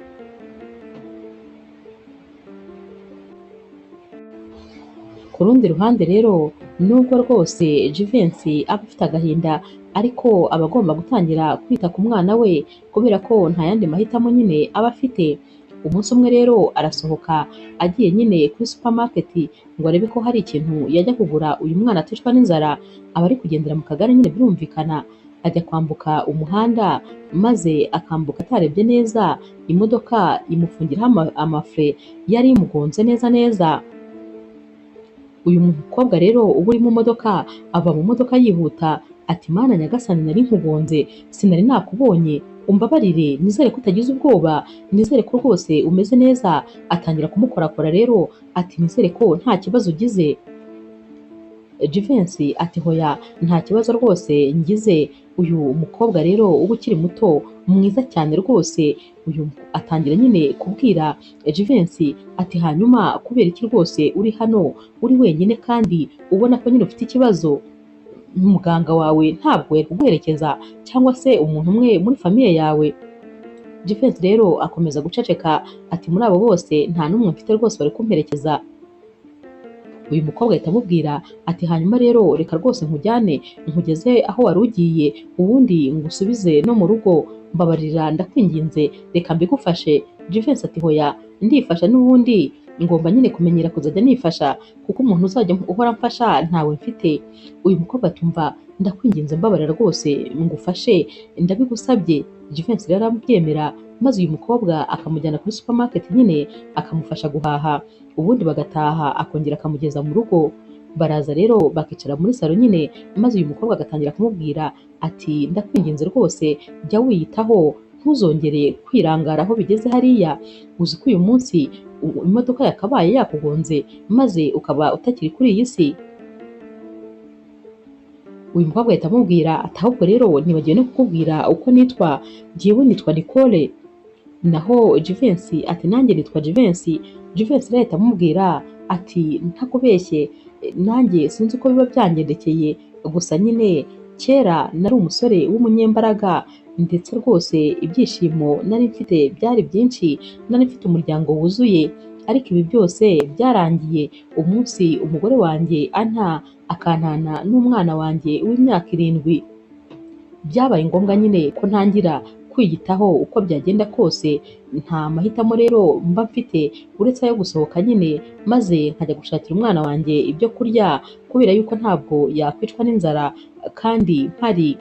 Ku rundi ruhande rero, nubwo rwose Jivency aba afite agahinda, ariko aba agomba gutangira kwita ku mwana we kubera ko nta yandi mahitamo nyine aba afite. Umunsi umwe rero arasohoka agiye nyine kuri supermarket ngo arebe ko hari ikintu yajya kugura uyu mwana aticwa n'inzara. Aba ari kugendera mu kagare nyine birumvikana, ajya kwambuka umuhanda maze akambuka atarebye neza, imodoka imufungiraho amafre yari imugonze neza neza. Uyu mukobwa rero uba uri mu modoka ava mu modoka yihuta ati mana nyagasani nari nkugonze, sinari nakubonye, umbabarire, nizere ko utagize ubwoba, nizere ko rwose umeze neza. Atangira kumukorakora rero ati nizere ko nta kibazo ugize. Jivency ati hoya nta kibazo rwose ngize. Uyu mukobwa rero uba ukiri muto mwiza cyane rwose, uyu atangira nyine kubwira Jivency ati hanyuma kubera iki rwose uri hano uri wenyine kandi ubona ko nyine ufite ikibazo? Muganga wawe ntabwo yari kuguherekeza cyangwa se umuntu umwe muri famiye yawe? Jivency rero akomeza guceceka ati muri abo bose nta n'umwe mfite rwose bari kumperekeza. Uyu mukobwa ahita amubwira ati hanyuma rero reka rwose nkujyane nkugeze aho wari ugiye, ubundi ngusubize no mu rugo, mbabarira ndakwinginze, reka mbigufashe. Jivency ati hoya ndifasha, n'ubundi ngomba nyine kumenyera kuzajya nifasha kuko umuntu uzajya uhora mfasha ntawe mfite. Uyu mukobwa atumva ndakwinginze mbabarira rwose ngufashe ndabigusabye. Jivency rero arabyemera, maze uyu mukobwa akamujyana kuri supermarket nyine akamufasha guhaha, ubundi bagataha akongera akamugeza mu rugo. Baraza rero bakicara muri salo nyine, maze uyu mukobwa agatangira kumubwira ati ndakwinginze rwose jya wiyitaho, ntuzongere kwirangara aho bigeze hariya, uzi ko uyu munsi imodoka yakabaye yakugonze maze ukaba utakiri kuri iyi si. Uyu mukobwa ahita amubwira ati ahubwo rero nibagiwe no kukubwira uko nitwa, jyewe nitwa Nicole. Naho Jivency ati nanjye nitwa Jivency. Jivency rero ahita amubwira ati ntakubeshye nanjye sinzi uko biba byangendekeye, gusa nyine kera nari umusore w'umunyembaraga ndetse rwose ibyishimo nari mfite byari byinshi, nari mfite umuryango wuzuye, ariko ibi byose byarangiye umunsi umugore wanjye anta akantana n'umwana wanjye w'imyaka 7. Byabaye ngombwa nyine ko ntangira kwiyitaho uko byagenda kose, nta mahitamo rero mba mfite uretse ayo gusohoka nyine maze nkajya gushakira umwana wanjye ibyo kurya kubera yuko ntabwo yakwicwa n'inzara kandi mpari.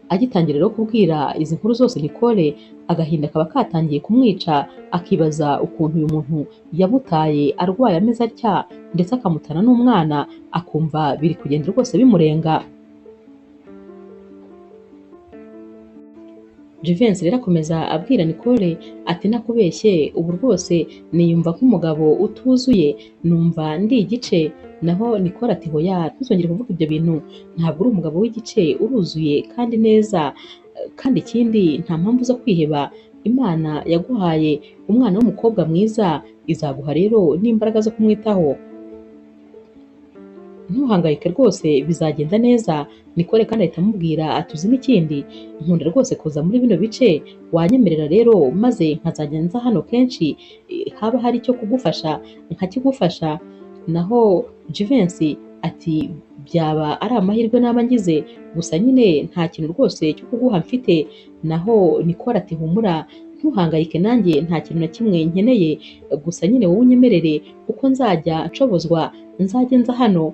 Agitangira rero kubwira izi nkuru zose Nicole, agahinda kaba katangiye kumwica, akibaza ukuntu uyu muntu yamutaye arwaye ameze atya ndetse akamutana n'umwana, akumva biri kugenda rwose bimurenga. Jivency rero akomeza abwira Nicole ati nakubeshye ubu rwose niyumva nk'umugabo utuzuye, numva ndi igice. Naho Nicole ati hoya ntuzongere kuvuga ibyo bintu, ntabwo uri umugabo w'igice, uruzuye kandi neza, kandi ikindi nta mpamvu zo kwiheba. Imana yaguhaye umwana w'umukobwa mwiza, izaguha rero n'imbaraga zo kumwitaho. Ntuhangayike rwose bizagenda neza. Nicole kandi ahita amubwira ati uzi n'ikindi, nkunda rwose kuza muri bino bice, wanyemerera rero maze nkazajya nza hano kenshi, haba hari icyo kugufasha nkakigufasha. Naho Jivency ati byaba ari amahirwe naba ngize, gusa nyine nta kintu rwose cyo kuguha mfite. Naho Nicole ati humura ntuhangayike nanjye nta kintu na kimwe nkeneye, gusa nyine wowe unyemerere uko nzajya nshobozwa nzajye nza hano.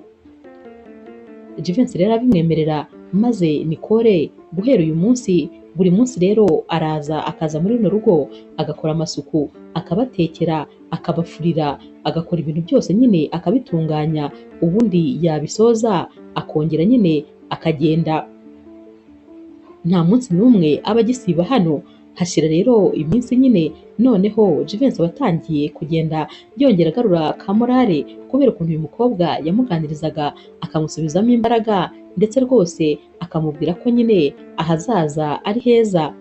Jivency rero abimwemerera, maze Nicole guhera uyu munsi buri munsi rero araza akaza muri runo rugo agakora amasuku, akabatekera, akabafurira, agakora ibintu byose nyine akabitunganya, ubundi yabisoza akongera nyine akagenda. Nta munsi n'umwe aba agisiba hano. Hashira rero iminsi nyine, noneho Jivency aba atangiye kugenda yongera agarura ka morale kubera ukuntu uyu mukobwa yamuganirizaga akamusubizamo imbaraga, ndetse rwose akamubwira ko nyine ahazaza ari heza.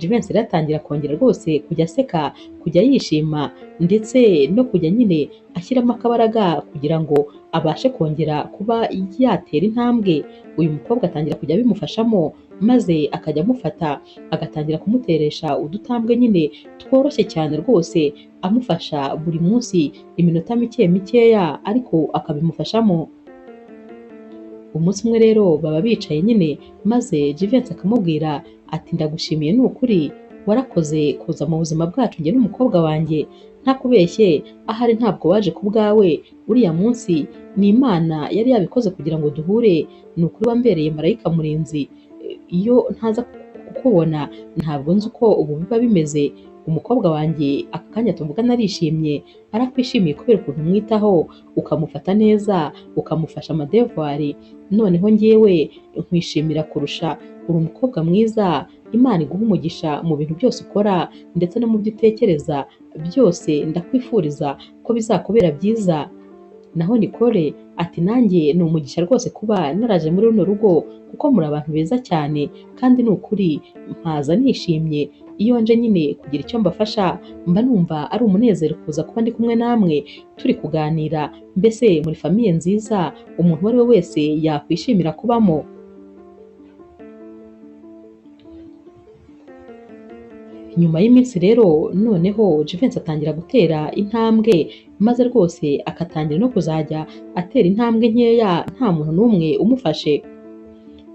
Jivency rero atangira kongera rwose kujya aseka, kujya yishima, ndetse no kujya nyine ashyiramo akabaraga kugira ngo abashe kongera kuba yatera intambwe. Uyu mukobwa atangira kujya abimufashamo, maze akajya amufata agatangira kumuteresha udutambwe nyine tworoshye cyane rwose, amufasha buri munsi iminota mike mikeya, ariko akabimufashamo. Umunsi umwe rero baba bicaye nyine, maze Jivency akamubwira ati ndagushimiye ni ukuri, warakoze kuza mu buzima bwacu njye n'umukobwa wanjye, ntakubeshye ahari ntabwo waje ku bwawe, uriya munsi ni Imana yari yabikoze kugira ngo duhure, ni ukuri wambereye marayika murinzi. Iyo ntaza kukubona ntabwo nzi uko ubu biba bimeze. Umukobwa wanjye aka kanya tuvugana arishimye, arakwishimiye kubera ukuntu umwitaho, ukamufata neza, ukamufasha amadevuwari, noneho njyewe nkwishimira kurusha. Uri umukobwa mwiza, Imana iguha umugisha mu bintu byose ukora ndetse no mu byo utekereza byose, ndakwifuriza ko bizakubera byiza. Naho Nicole ati nanjye ni umugisha rwose kuba naraje muri runo rugo, kuko muri abantu beza cyane, kandi ni ukuri mpaza nishimye. Iyo nje nyine kugira icyo mbafasha mba numva ari umunezero kuza kuba ndi kumwe namwe turi kuganira, mbese muri famiye nziza umuntu uwo ari we wese yakwishimira kubamo. Nyuma y'iminsi rero noneho Jivency atangira gutera intambwe, maze rwose akatangira no kuzajya atera intambwe nkeya nta muntu n'umwe umufashe.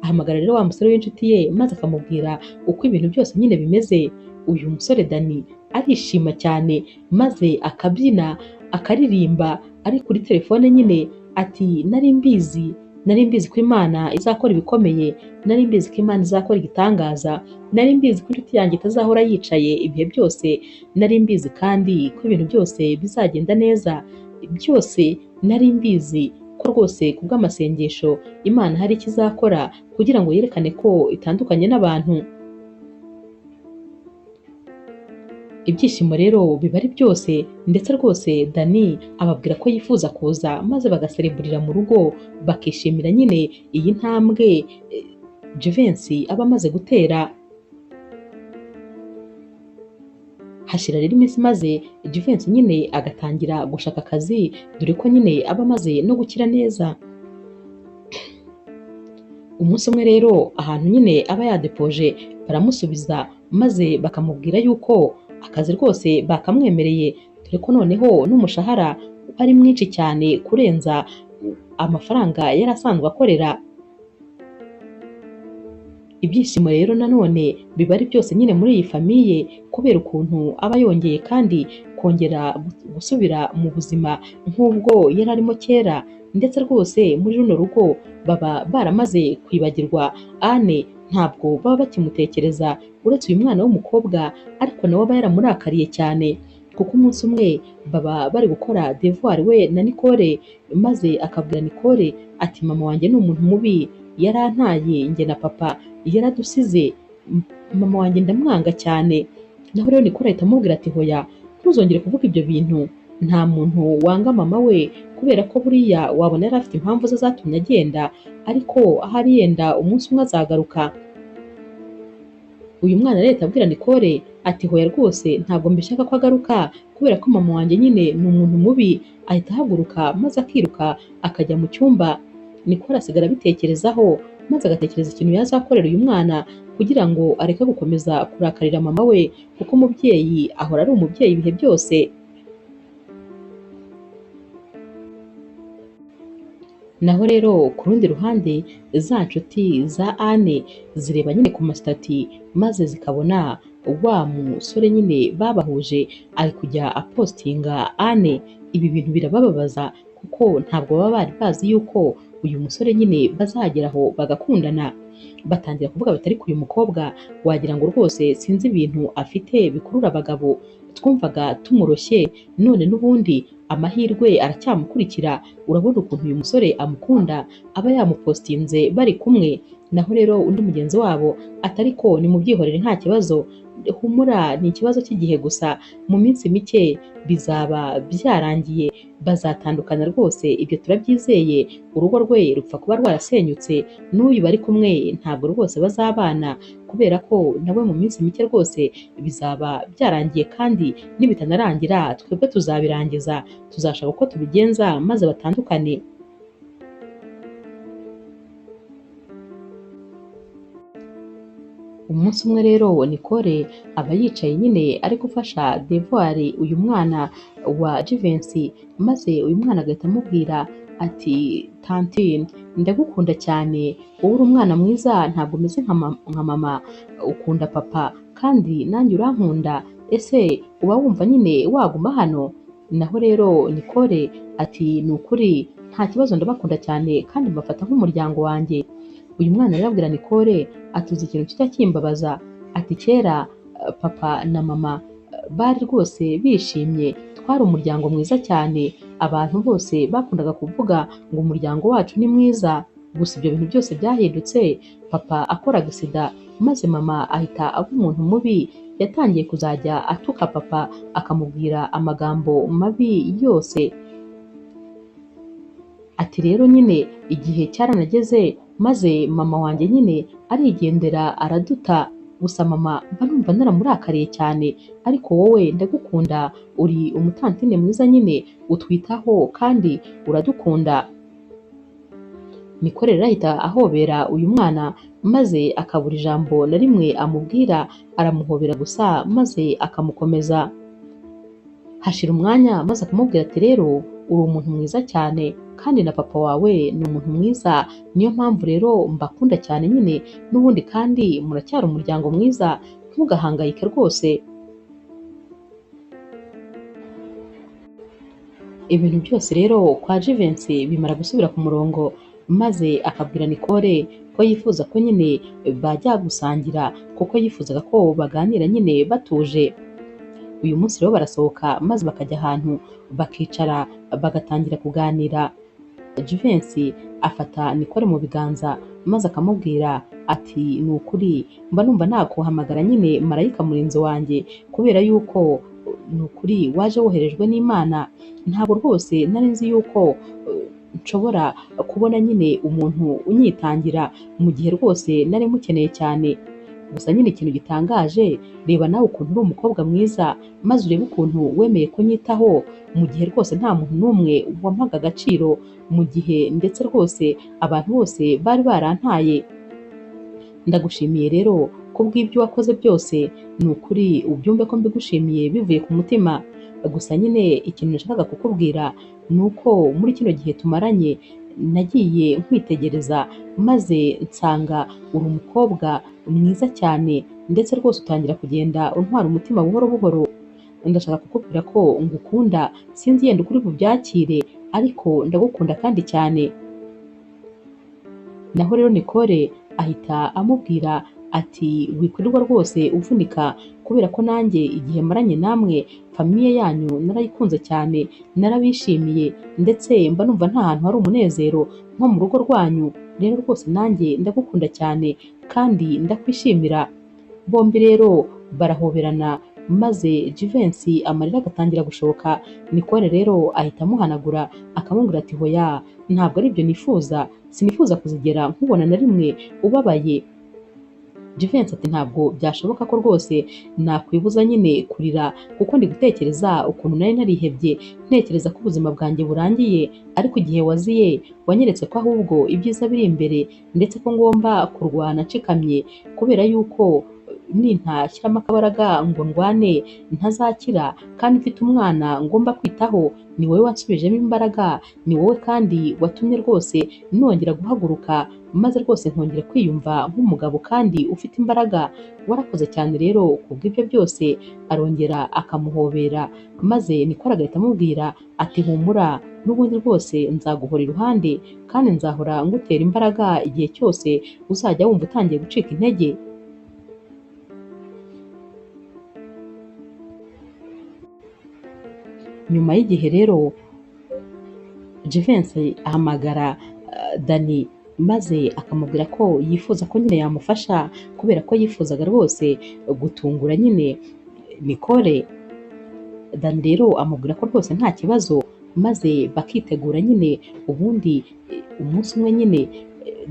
Ahamagara rero wa musore w'inshuti ye, maze akamubwira uko ibintu byose nyine bimeze. Uyu musore Dani arishima cyane, maze akabyina akaririmba ari kuri telefone nyine, ati nari mbizi ko Imana izakora ibikomeye, nari mbizi ko Imana izakora igitangaza, nari mbizi ko inshuti yanjye itazahora yicaye ibihe byose, nari mbizi kandi ko ibintu byose bizagenda neza, byose nari mbizi ko rwose kubw'amasengesho Imana hari icyo izakora kugira ngo yerekane ko itandukanye n'abantu. Ibyishimo rero biba ari byose, ndetse rwose Dani ababwira ko yifuza kuza maze bagasereburira mu rugo, bakishimira nyine iyi ntambwe Jivency aba amaze gutera. Hashira rero iminsi maze Jivency nyine agatangira gushaka akazi, dore ko nyine aba amaze no gukira neza. Umunsi umwe rero ahantu nyine aba yadepoje baramusubiza, maze bakamubwira yuko akazi rwose bakamwemereye, dore ko noneho n'umushahara ari mwinshi cyane kurenza amafaranga yari asanzwe akorera. Ibyishimo rero nanone biba ari byose nyine muri iyi famiye, kubera ukuntu aba yongeye kandi kongera gusubira mu buzima nk'ubwo yari arimo kera, ndetse rwose muri runo rugo baba baramaze kwibagirwa Anne, ntabwo baba bakimutekereza uretse uyu mwana w'umukobwa, ariko nawe aba yaramurakariye cyane, kuko umunsi umwe baba bari gukora devoir we na Nicole, maze akabwira Nicole ati mama wanjye ni umuntu mubi, yarantaye njye na papa, yaradusize, mama wanjye ndamwanga cyane. Naho rero Nicole ahita amubwira ati hoya, ntuzongere kuvuga ibyo bintu, nta muntu wanga mama we, kubera ko buriya wabona yari afite impamvu ze zatumye agenda, ariko ahari yenda umunsi umwe azagaruka. Uyu mwana rero abwira Nicole ati hoya rwose ntabwo mbishaka ko agaruka, kubera ko mama wanjye nyine ni umuntu mubi. Ahita ahaguruka maze akiruka akajya mu cyumba. Nicole asigara abitekerezaho, maze agatekereza ikintu yazakorera uyu mwana kugira ngo areke gukomeza kurakarira mama we, kuko umubyeyi ahora ari umubyeyi ibihe byose. Naho rero ku rundi ruhande za nshuti za Anne zireba nyine ku masitati, maze zikabona wa musore nyine babahuje ari kujya apostinga Anne. Ibi bintu birabababaza kuko ntabwo baba bari bazi yuko uyu musore nyine bazageraho bagakundana. Batangira kuvuga bati ariko uyu mukobwa wagira ngo rwose sinzi ibintu afite bikurura abagabo, twumvaga tumuroshye none n'ubundi amahirwe aracyamukurikira. Urabona ukuntu uyu musore amukunda, aba yamupostinze bari kumwe. Naho rero undi mugenzi wabo ati ariko nimubyihorere nta kibazo, humura ni ikibazo cy'igihe gusa, mu minsi mike bizaba byarangiye, bazatandukana rwose, ibyo turabyizeye, urugo rwe rupfa kuba rwarasenyutse, n'uyu bari kumwe ntabwo rwose bazabana, kubera ko nawe mu minsi mike rwose bizaba byarangiye, kandi nibitanarangira twebwe tuzabirangiza, tuzashaka uko tubigenza maze batandukane. Umunsi umwe rero Nicole aba yicaye nyine ari gufasha devoir uyu mwana wa Jivency, maze uyu mwana agahita amubwira ati tantine ndagukunda cyane, wowe uri umwana mwiza, ntabwo umeze nka mama, ukunda papa kandi nanjye urankunda, ese uba wumva nyine waguma hano? Naho rero Nicole ati ni ukuri nta kibazo, ndabakunda cyane kandi mbafata nk'umuryango wanjye. Uyu mwana rero abwira Nicole ati uzi ikintu kijya kimbabaza, ati kera papa na mama bari rwose bishimye, twari umuryango mwiza cyane, abantu bose bakundaga kuvuga ngo umuryango wacu ni mwiza. Gusa ibyo bintu byose byahindutse papa akora agisida, maze mama ahita aba umuntu mubi, yatangiye kuzajya atuka papa akamubwira amagambo mabi yose. Ati rero nyine igihe cyaranageze maze mama wanjye nyine arigendera araduta, gusa mama mba numva naramurakariye cyane, ariko wowe ndagukunda, uri umutantine mwiza nyine, utwitaho kandi uradukunda. Nicole rero ahita ahobera uyu mwana, maze akabura ijambo na rimwe amubwira, aramuhobera gusa maze akamukomeza. Hashira umwanya maze akamubwira ati rero uri umuntu mwiza cyane, kandi na papa wawe ni umuntu mwiza, niyo mpamvu rero mbakunda cyane nyine, n'ubundi kandi muracyari umuryango mwiza, ntugahangayike rwose. Ibintu byose rero kwa Jivency bimara gusubira ku murongo, maze akabwira Nicole ko yifuza ko nyine bajya gusangira, kuko yifuzaga ko baganira nyine batuje. Uyu munsi rero barasohoka maze bakajya ahantu bakicara bagatangira kuganira. Jivency afata Nicole mu biganza maze akamubwira ati ni ukuri mba numva nakuhamagara nyine marayika murinzi wanjye, kubera yuko ni ukuri waje woherejwe n'Imana. Ntabwo rwose nari nzi yuko nshobora kubona nyine umuntu unyitangira mu gihe rwose nari mukeneye cyane. Gusa nyine ikintu gitangaje, reba nawe ukuntu uri umukobwa mwiza, maze urebe ukuntu wemeye kunyitaho mu gihe rwose nta muntu n'umwe wampaga agaciro, mu gihe ndetse rwose abantu bose bari barantaye. Ndagushimiye rero kubw'ibyo wakoze byose, ni ukuri ubyumve ko mbigushimiye bivuye ku mutima. Gusa nyine ikintu nashakaga kukubwira ni uko muri kino gihe tumaranye nagiye nkwitegereza, maze nsanga uri umukobwa mwiza cyane, ndetse rwose utangira kugenda untwara umutima buhoro buhoro. Ndashaka kukubwira ko ngukunda, sinzi yenda ukuri bubyakire, ariko ndagukunda kandi cyane. Naho rero Nicole ahita amubwira ati wikwirirwa rwose uvunika, kubera ko nanjye igihe maranye namwe famiye yanyu narayikunze cyane, narabishimiye, ndetse mba numva nta hantu hari umunezero nko mu rugo rwanyu. Rero rwose nanjye ndagukunda cyane kandi ndakwishimira. Bombi rero barahoberana, maze Jivency amarira agatangira gushoka. Nicole rero ahita amuhanagura akamubwira ati hoya, ntabwo ari byo nifuza, sinifuza kuzigera nkubona na rimwe ubabaye. Jivency ati ntabwo byashoboka ko rwose nakwibuza nyine kurira, kuko ndi gutekereza ukuntu nari narihebye, ntekereza ko ubuzima bwanjye burangiye, ariko igihe waziye wanyeretse ko ahubwo ibyiza biri imbere, ndetse ko ngomba kurwana nshikamye, kubera yuko nintashyiramo akabaraga ngo ndwane ntazakira, kandi mfite umwana ngomba kwitaho. Ni wowe wansubijemo imbaraga, ni wowe kandi watumye rwose nongera guhaguruka, maze rwose nkongera kwiyumva nk'umugabo kandi ufite imbaraga. Warakoze cyane rero kubw'ibyo byose. Arongera akamuhobera, maze Nicole agahita amubwira ati humura, n'ubundi rwose nzaguhora iruhande kandi nzahora ngutera imbaraga igihe cyose uzajya wumva utangiye gucika intege. Nyuma y'igihe rero Jivency ahamagara Dani, maze akamubwira ko yifuza ko nyine yamufasha, kubera ko yifuzaga rwose gutungura nyine Nicole. Dani rero amubwira ko rwose nta kibazo, maze bakitegura nyine. Ubundi umunsi umwe nyine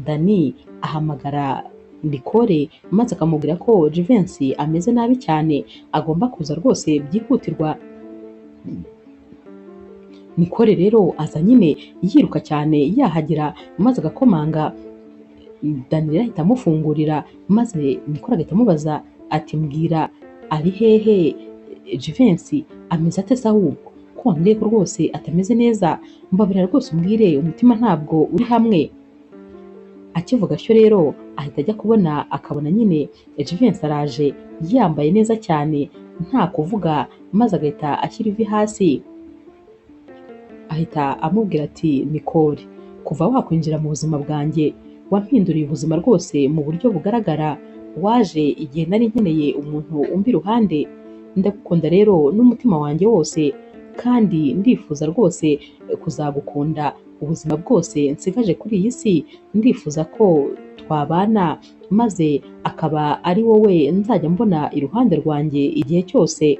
Dani ahamagara Nicole, maze akamubwira ko Jivency ameze nabi cyane, agomba kuza rwose byihutirwa. Nicole rero aza nyine yiruka cyane yahagera, maze agakomanga. Dani rero ahita amufungurira, maze Nicole agahita amubaza ati mbwira, ari hehe Jivency? Ameze ate se ahubwo ko wambwiye ko rwose atameze neza? Mbabarira rwose umbwire, umutima ntabwo uri hamwe. Akivuga atyo rero ahita ajya kubona, akabona nyine Jivency araje yambaye neza cyane nta kuvuga, maze agahita ashyira ivi hasi. Ahita amubwira ati Nicole, kuva wakwinjira mu buzima bwanjye wampinduriye ubuzima rwose mu buryo bugaragara. Waje igihe nari nkeneye umuntu umba iruhande. Ndagukunda rero n'umutima wanjye wose, kandi ndifuza rwose kuzagukunda ubuzima bwose nsigaje kuri iyi si. Ndifuza ko twabana, maze akaba ari wowe nzajya mbona iruhande rwanjye igihe cyose.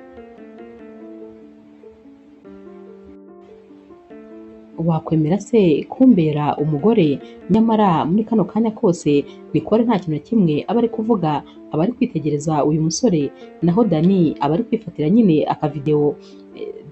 Wakwemera se kumbera umugore? Nyamara muri kano kanya kose Nicole nta kintu na kimwe aba ari kuvuga, aba ari kwitegereza uyu musore, naho Dani aba ari kwifatira nyine akavidewo.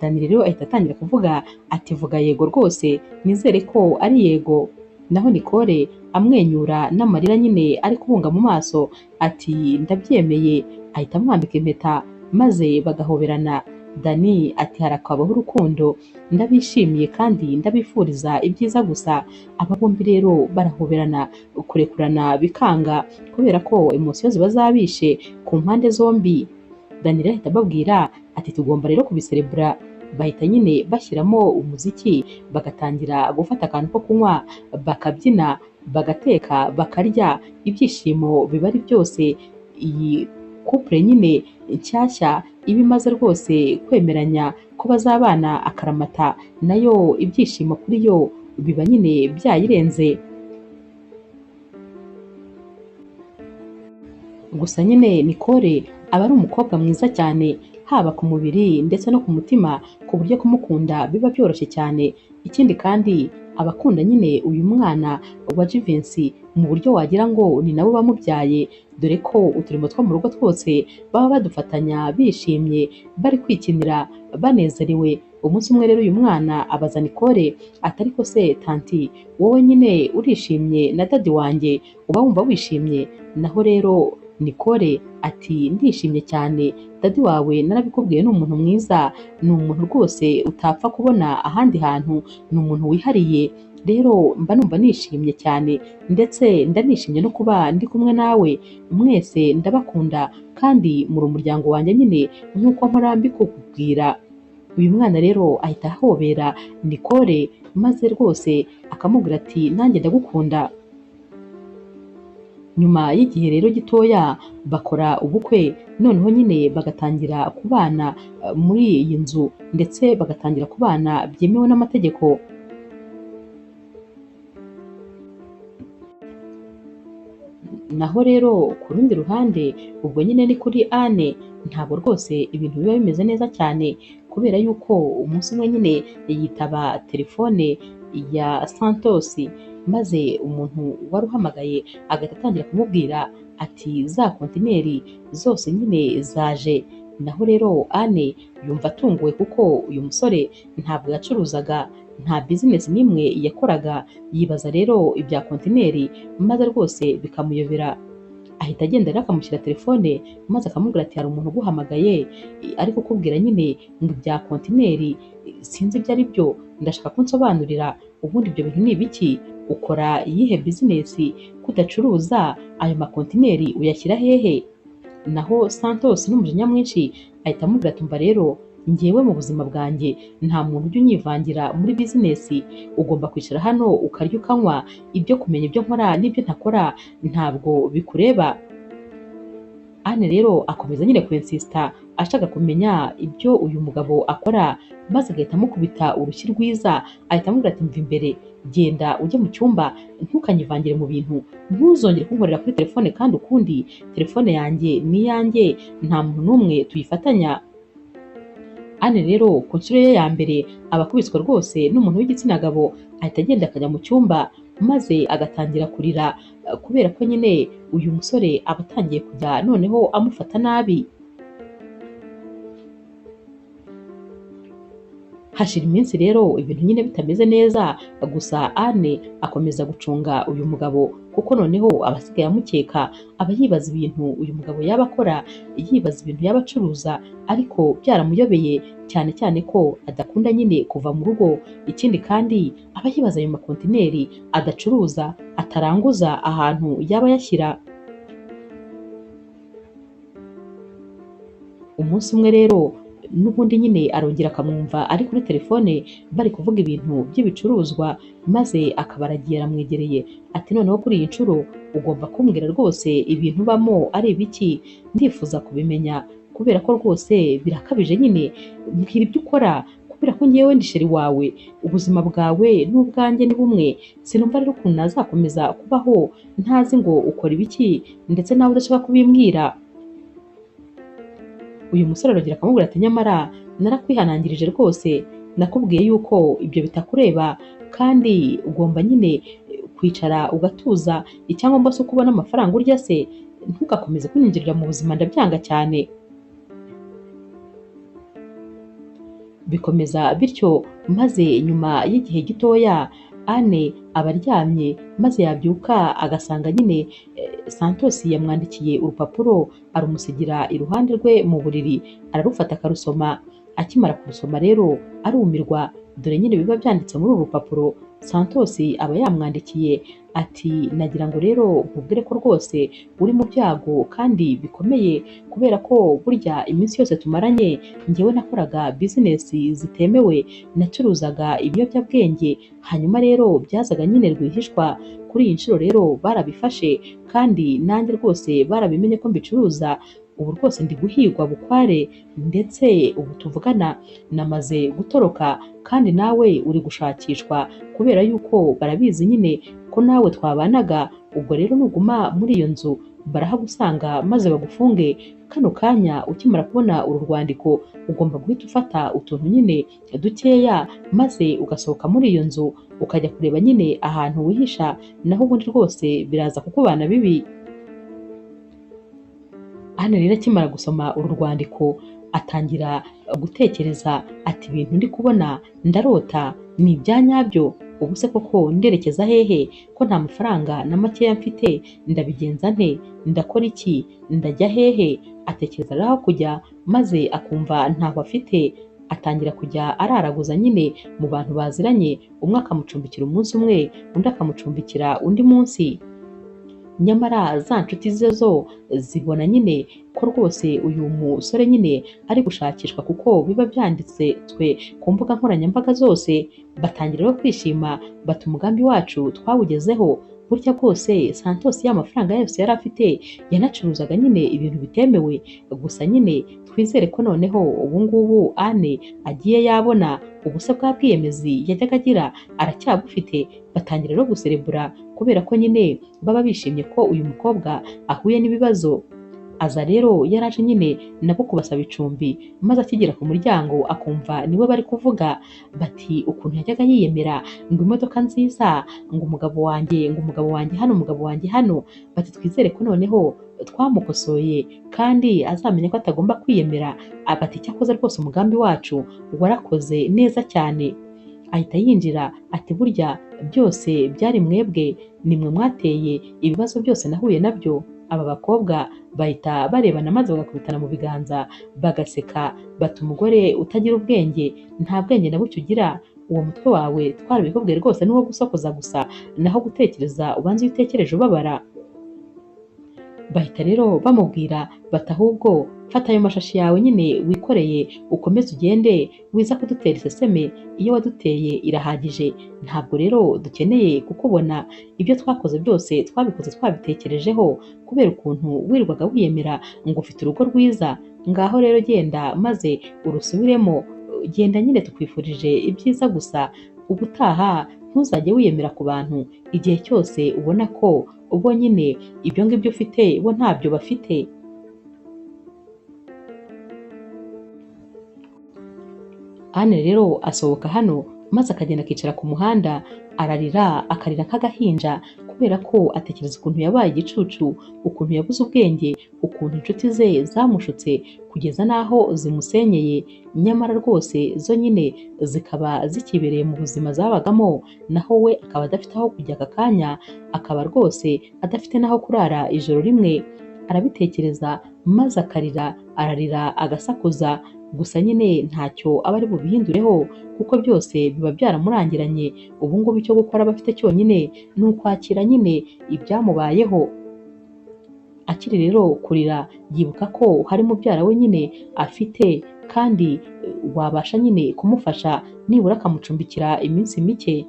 Dani rero ahita atangira kuvuga ati vuga yego rwose, nizere ko ari yego. Naho Nicole amwenyura n'amarira nyine ari kubunga mu maso ati ndabyemeye. Ahita amwambika impeta, maze bagahoberana. Dani ati harakabaho urukundo, ndabishimiye kandi ndabifuriza ibyiza gusa. Aba bombi rero barahoberana, kurekurana bikanga, kubera ko emosiyo ziba zabishe ku mpande zombi. Dani rero ahita ababwira ati tugomba rero kubiserebura. Bahita nyine bashyiramo umuziki, bagatangira gufata akantu ko kunywa, bakabyina, bagateka, bakarya, ibyishimo biba ari byose. Iyi couple nyine nshyashya iba imaze rwose kwemeranya ko bazabana akaramata, nayo ibyishimo kuri yo biba nyine byayirenze. Gusa nyine Nicole aba ari umukobwa mwiza cyane, haba ku mubiri ndetse no ku mutima, ku buryo kumukunda biba byoroshye cyane. Ikindi kandi abakunda nyine uyu mwana wa Jivency mu buryo wagira ngo ni nabo bamubyaye, dore ko uturimo two mu rugo twose baba badufatanya bishimye, bari kwikinira banezerewe. Umunsi umwe rero uyu mwana abaza Nicole ati ariko se tanti, wowe nyine urishimye na dadi wanjye, uba wumva wishimye? Naho rero Nicole ati ndishimye cyane, dadi wawe narabikubwiye ni umuntu mwiza, ni umuntu rwose utapfa kubona ahandi hantu, ni umuntu wihariye. Rero mba numva nishimye cyane, ndetse ndanishimye no kuba ndi kumwe nawe. Mwese ndabakunda kandi muri umuryango wanjye nyine nk'uko mpora mbikubwira. Uyu mwana rero ahita ahobera Nicole, maze rwose akamubwira ati nanjye ndagukunda. Nyuma y'igihe rero gitoya bakora ubukwe, noneho nyine bagatangira kubana muri iyi nzu, ndetse bagatangira kubana byemewe n'amategeko. Naho rero ku rundi ruhande ubwo nyine ni kuri Anne, ntabwo rwose ibintu biba bimeze neza cyane, kubera yuko umunsi umwe nyine yitaba telefone ya Santos, maze umuntu wari uhamagaye agahita atangira kumubwira ati za kontineri zose nyine zaje. Naho rero Anne yumva atunguwe, kuko uyu musore ntabwo yacuruzaga, nta bizinesi n'imwe yakoraga. Yibaza rero ibya kontineri, maze rwose bikamuyobera. ahita agenda rero akamushyira telefone maze akamubwira ati hari umuntu uguhamagaye ari kukubwira nyine ngo ibya kontineri sinzi ibyo ari byo, ndashaka ko unsobanurira ubundi ibyo bintu ni ibiki, ukora iyihe bizinesi kudacuruza ayo makontineri uyashyira hehe? Naho Santos n'umujinya mwinshi ahita amubwira ati umva rero njyewe mu buzima bwanjye nta muntu ujya unyivangira muri bizinesi, ugomba kwicara hano ukarya ukanywa, ibyo kumenya ibyo nkora n'ibyo ntakora ntabwo bikureba. Anne rero akomeza nyine kwensisita ashaka kumenya ibyo uyu mugabo akora, maze agahita amukubita urushyi rwiza, ahita amubwira ati mva imbere, genda ujye mu cyumba, ntukanyivangire mu bintu, ntuzongere kunkorera kuri telefone kandi ukundi telefone yanjye ni iyanjye, nta muntu n'umwe tuyifatanya. Anne rero ku nshuro ye ya mbere aba akubiswe rwose n'umuntu w'igitsina gabo, ahita agenda akajya mu cyumba maze agatangira kurira kubera ko nyine uyu musore aba atangiye kujya noneho amufata nabi. Hashira iminsi rero ibintu nyine bitameze neza, gusa Anne akomeza gucunga uyu mugabo kuko noneho aba asigaye amukeka, aba yibaza ibintu uyu mugabo yaba akora, yibaza ibintu yaba acuruza, ariko byaramuyobeye cyane cyane ko adakunda nyine kuva mu rugo. Ikindi kandi aba yibaza ayo makontineri adacuruza, ataranguza ahantu yaba yashyira. Umunsi umwe rero n'ubundi nyine arongera akamwumva ari kuri telefone bari kuvuga ibintu by'ibicuruzwa, maze akaba aragiye aramwegereye ati noneho kuri iyi nshuro ugomba kumbwira rwose ibintu ubamo ari ibiki, ndifuza kubimenya kubera ko rwose birakabije nyine, mbwira ibyo ukora kubera ko ngewe ndi sheri wawe, ubuzima bwawe n'ubwanjye ni bumwe, sinumva rero ukuntu nazakomeza kubaho ntazi ngo ukora ibiki ndetse nawe udashaka kubimbwira. Uyu musore arongera akamubwira ati nyamara narakwihanangirije rwose, nakubwiye yuko ibyo bitakureba kandi ugomba nyine kwicara ugatuza, icyangombwa se uko ubona amafaranga urya se, ntugakomeze kunyinjirira mu buzima, ndabyanga cyane. Bikomeza bityo maze nyuma y'igihe gitoya Anne aba aryamye, maze yabyuka agasanga nyine Santos yamwandikiye urupapuro arumusigira iruhande rwe mu buriri, ararufata akarusoma. Akimara kurusoma rero arumirwa, dore nyine biba byanditse muri uru rupapuro. Santos aba yamwandikiye ati nagira ngo rero nkubwire ko rwose uri mu byago kandi bikomeye, kubera ko burya iminsi yose tumaranye njyewe nakoraga bizinesi zitemewe, nacuruzaga ibiyobyabwenge, hanyuma rero byazaga nyine rwihishwa. Kuri iyi nshuro rero barabifashe kandi nanjye rwose barabimenye ko mbicuruza, ubu rwose ndi guhigwa bukware, ndetse ubu tuvugana namaze gutoroka kandi nawe uri gushakishwa kubera yuko barabizi nyine ko nawe twabanaga. Ubwo rero nuguma muri iyo nzu barahagusanga maze bagufunge. Kano kanya ukimara kubona uru rwandiko ugomba guhita ufata utuntu nyine dukeya maze ugasohoka muri iyo nzu ukajya kureba nyine ahantu wihisha, naho ubundi rwose biraza kukubana bibi. Anne rero akimara gusoma uru rwandiko atangira gutekereza ati ibintu ndi kubona ndarota ni ibya nyabyo, ubu se koko nderekeza hehe ko nta mafaranga na makeya mfite, ndabigenza nte, ndakora iki, ndajya hehe? Atekereza rero aho kujya maze akumva ntaho afite, atangira kujya araraguza nyine mu bantu baziranye, umwe akamucumbikira umunsi umwe, undi akamucumbikira undi munsi. Nyamara za nshuti ze zo zibona nyine ko rwose uyu musore nyine ari gushakishwa kuko biba byanditswe ku mbuga nkoranyambaga zose. Batangira rero kwishima bati umugambi wacu twawugezeho, burya bwose Santos y'amafaranga yose yari afite yanacuruzaga nyine ibintu bitemewe, gusa nyine twizere ko noneho ubu ngubu Anne agiye yabona ubuse bwa bwiyemezi yajyaga agira aracyabufite. Batangira rero guserebura kubera ko nyine baba bishimye ko uyu mukobwa ahuye n'ibibazo. Aza rero yaraje nyine nabo kubasaba icumbi, maze akigera ku muryango akumva niwe bari kuvuga, bati ukuntu yajyaga yiyemera ngo imodoka nziza, ngo umugabo wanjye hano, umugabo wanjye hano. Bati twizere ko noneho twamukosoye kandi azamenya ko atagomba kwiyemera. Bati cyakoze rwose umugambi wacu warakoze neza cyane. Ahita yinjira ati burya byose byari mwebwe, nimwe mwateye ibibazo byose nahuye nabyo. aba bakobwa bahita barebana maze bagakubitana mu biganza bagaseka, bati umugore utagira ubwenge nta bwenge na buke ugira, uwo mutwe wawe twarabikubwiye rwose ni uwo gusokoza gusa, naho gutekereza ubanza iyo utekereje ubabara. Bahita rero bamubwira bati ahubwo fata ayo mashashi yawe nyine wikoreye ukomeze ugende, wiza kudutera iseseme, iyo waduteye irahagije, ntabwo rero dukeneye kukubona, ibyo twakoze byose twabikoze twabitekerejeho kubera ukuntu wirirwaga wiyemera ngo ufite urugo rwiza, ngaho rero genda maze urusubiremo, genda nyine tukwifurije ibyiza gusa, ubutaha ntuzajye wiyemera ku bantu igihe cyose ubona ko ubwo nyine ibyo ngibyo ufite bo ntabyo bafite. Anne rero asohoka hano maze akagenda akicara ku muhanda, ararira akarira nk'agahinja kubera ko atekereza ukuntu yabaye igicucu, ukuntu yabuze ubwenge, ukuntu inshuti ze zamushutse kugeza n'aho zimusenyeye, nyamara rwose zo nyine zikaba zikibereye mu buzima zabagamo, naho we akaba adafite aho kujya aka kanya, akaba rwose adafite n'aho kurara ijoro rimwe. Arabitekereza maze akarira, ararira agasakuza, gusa nyine ntacyo aba ari bubihindureho kuko byose biba byaramurangiranye. Ubu ngubu icyo gukora aba afite cyonyine ni ukwakira nyine ibyamubayeho. Akiri rero kurira yibuka ko hari mubyara we nyine afite kandi wabasha nyine kumufasha nibura akamucumbikira iminsi mike.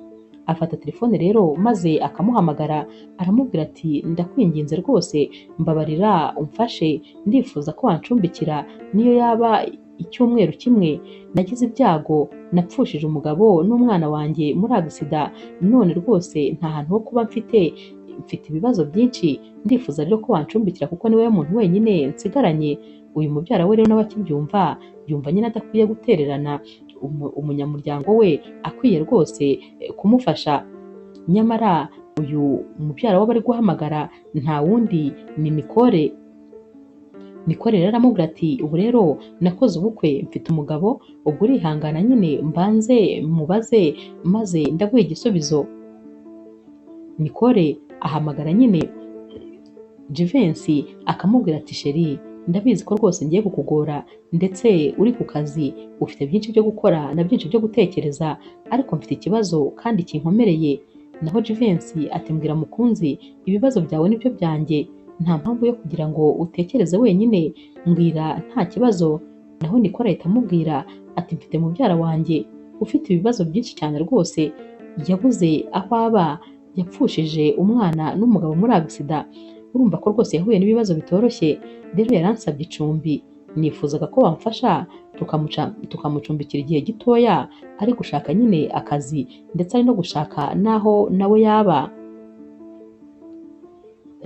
Afata telefone rero maze akamuhamagara, aramubwira ati ndakwinginze rwose mbabarira umfashe, ndifuza ko wancumbikira niyo yaba icyumweru kimwe, nagize ibyago napfushije umugabo n'umwana wanjye muri agisida, none rwose nta hantu ho kuba mfite ibibazo byinshi, ndifuza rero ko wancumbikira kuko ni wowe muntu wenyine nsigaranye. Uyu mubyara we rero nawe akibyumva yumva nyine adakwiye gutererana umunyamuryango we, akwiye rwose kumufasha. Nyamara uyu mubyara we bari guhamagara nta wundi ni Nicole. Nicole rero aramubwira ati ubu rero nakoze ubukwe mfite umugabo, ubwo urihangana nyine mbanze mubaze maze ndaguha igisubizo. Nicole ahamagara nyine Jivency akamubwira ati sheri, ndabizi ko rwose ngiye kukugora ndetse uri ku kazi ufite byinshi byo gukora na byinshi byo gutekereza, ariko mfite ikibazo kandi kinkomereye. Naho Jivency ati mbwira mukunzi, ibibazo byawe nibyo byanjye, nta mpamvu yo kugira ngo utekereze wenyine, mbwira nta kibazo. Naho Nicole ahita amubwira ati mfite mubyara wanjye ufite ibibazo byinshi cyane rwose, yabuze aho aba, yapfushije umwana n'umugabo muri agisida, urumva ko rwose yahuye n'ibibazo bitoroshye, rero yaransabye icumbi, nifuzaga ko wamfasha tukamucumbikira igihe gitoya, ari gushaka nyine akazi ndetse ari no gushaka n'aho nawe yaba.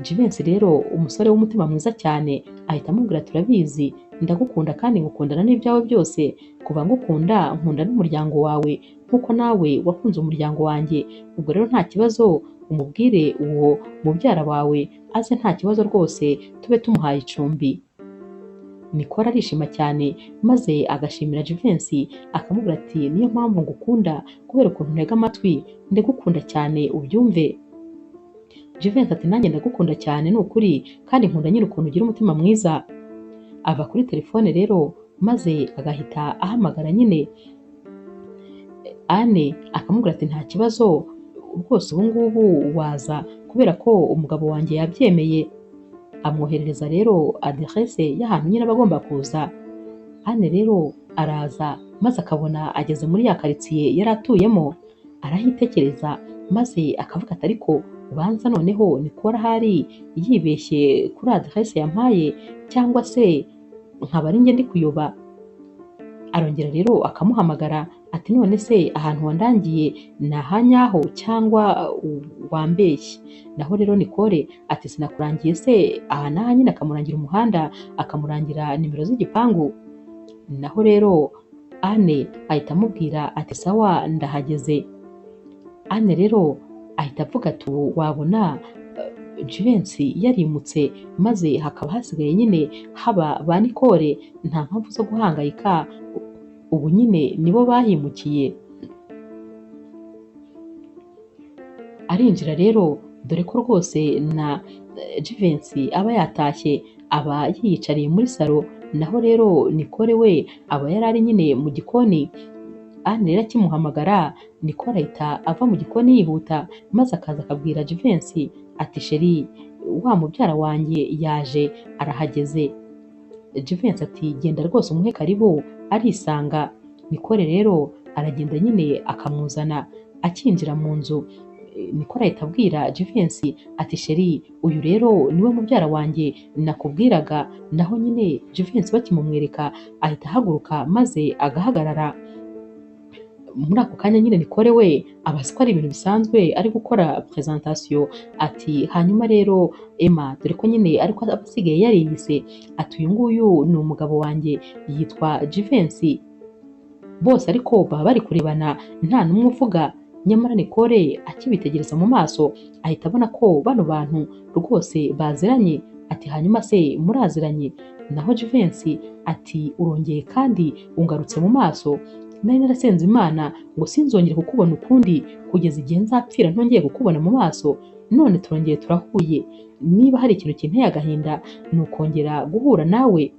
Jivency rero umusore w'umutima mwiza cyane ahita amubwira turabizi, ndagukunda kandi ngukundana n'ibyawe byose, kuva ngukunda nkunda n'umuryango wawe nk'uko nawe wakunze umuryango wanjye, ubwo rero nta kibazo umubwire uwo mubyara wawe aze, nta kibazo rwose tube tumuhaye icumbi. Nicole arishima cyane maze agashimira Jivency akamubwira ati niyo mpamvu ngukunda kubera ukuntu ntega amatwi, ndagukunda cyane ubyumve. Jivency ati nanjye ndagukunda cyane ni ukuri kandi nkunda nyine ukuntu ugira umutima mwiza. Ava kuri telefone rero maze agahita ahamagara nyine Anne akamubwira ati nta kibazo rwose ubu ngubu waza kubera ko umugabo wanjye yabyemeye. Amwoherereza rero aderese y'ahantu nyine aba agomba kuza. Anne rero araza maze akabona ageze muri ya karitsiye yari atuyemo, arahitekereza maze akavuga ati ariko ubanza noneho Nicole ahari yibeshye kuri aderese yampaye cyangwa se nkaba ari njye ndi kuyoba. Arongera rero akamuhamagara ati none se ahantu wandangiye ni ahanyaho cyangwa wambeshye? Naho rero Nicole ati sinakurangiye se aha n'aha nyine, akamurangira umuhanda akamurangira nimero z'igipangu. Naho rero Anne ahita amubwira ati sawa ndahageze. Anne rero ahita avuga ati wabona Jivency yarimutse maze hakaba hasigaye nyine haba ba Nicole, nta mpamvu zo guhangayika, ubu nyine nibo bahimukiye. Arinjira rero dore ko rwose na Jivency aba yatashye aba yiyicariye muri salo, naho rero Nicole we aba yari ari nyine mu gikoni. Anne rero akimuhamagara, Nicole ahita ava mu gikoni yihuta maze akaza akabwira Jivency ati sheri, wa mubyara wanjye yaje arahageze. Jivency ati genda rwose umuhe karibu arisanga. Nicole rero aragenda nyine akamuzana. Akinjira mu nzu, Nicole ahita abwira Jivency ati sheri, uyu rero niwe mubyara wanjye nakubwiraga. Naho nyine Jivency bakimumwereka ahita ahaguruka maze agahagarara. Muri ako kanya nyine Nicole we aba azi ko ari ibintu bisanzwe ari gukora presentation. Ati hanyuma rero Emma, dore ko nyine ariko aba asigaye yariyise, ati uyu nguyu ni umugabo wanjye yitwa Jivency. Bose ariko baba bari kurebana nta n'umwe uvuga, nyamara Nicole akibitegereza mu maso ahita abona ko bano bantu rwose baziranye. Ati hanyuma se muraziranye? Naho Jivency ati urongeye kandi ungarutse mu maso, nari narasenze Imana ngo sinzongere kukubona ukundi kugeza igihe nzapfira ntongeye kukubona mu maso, none turongeye turahuye. Niba hari ikintu kinteye agahinda ni ukongera guhura nawe.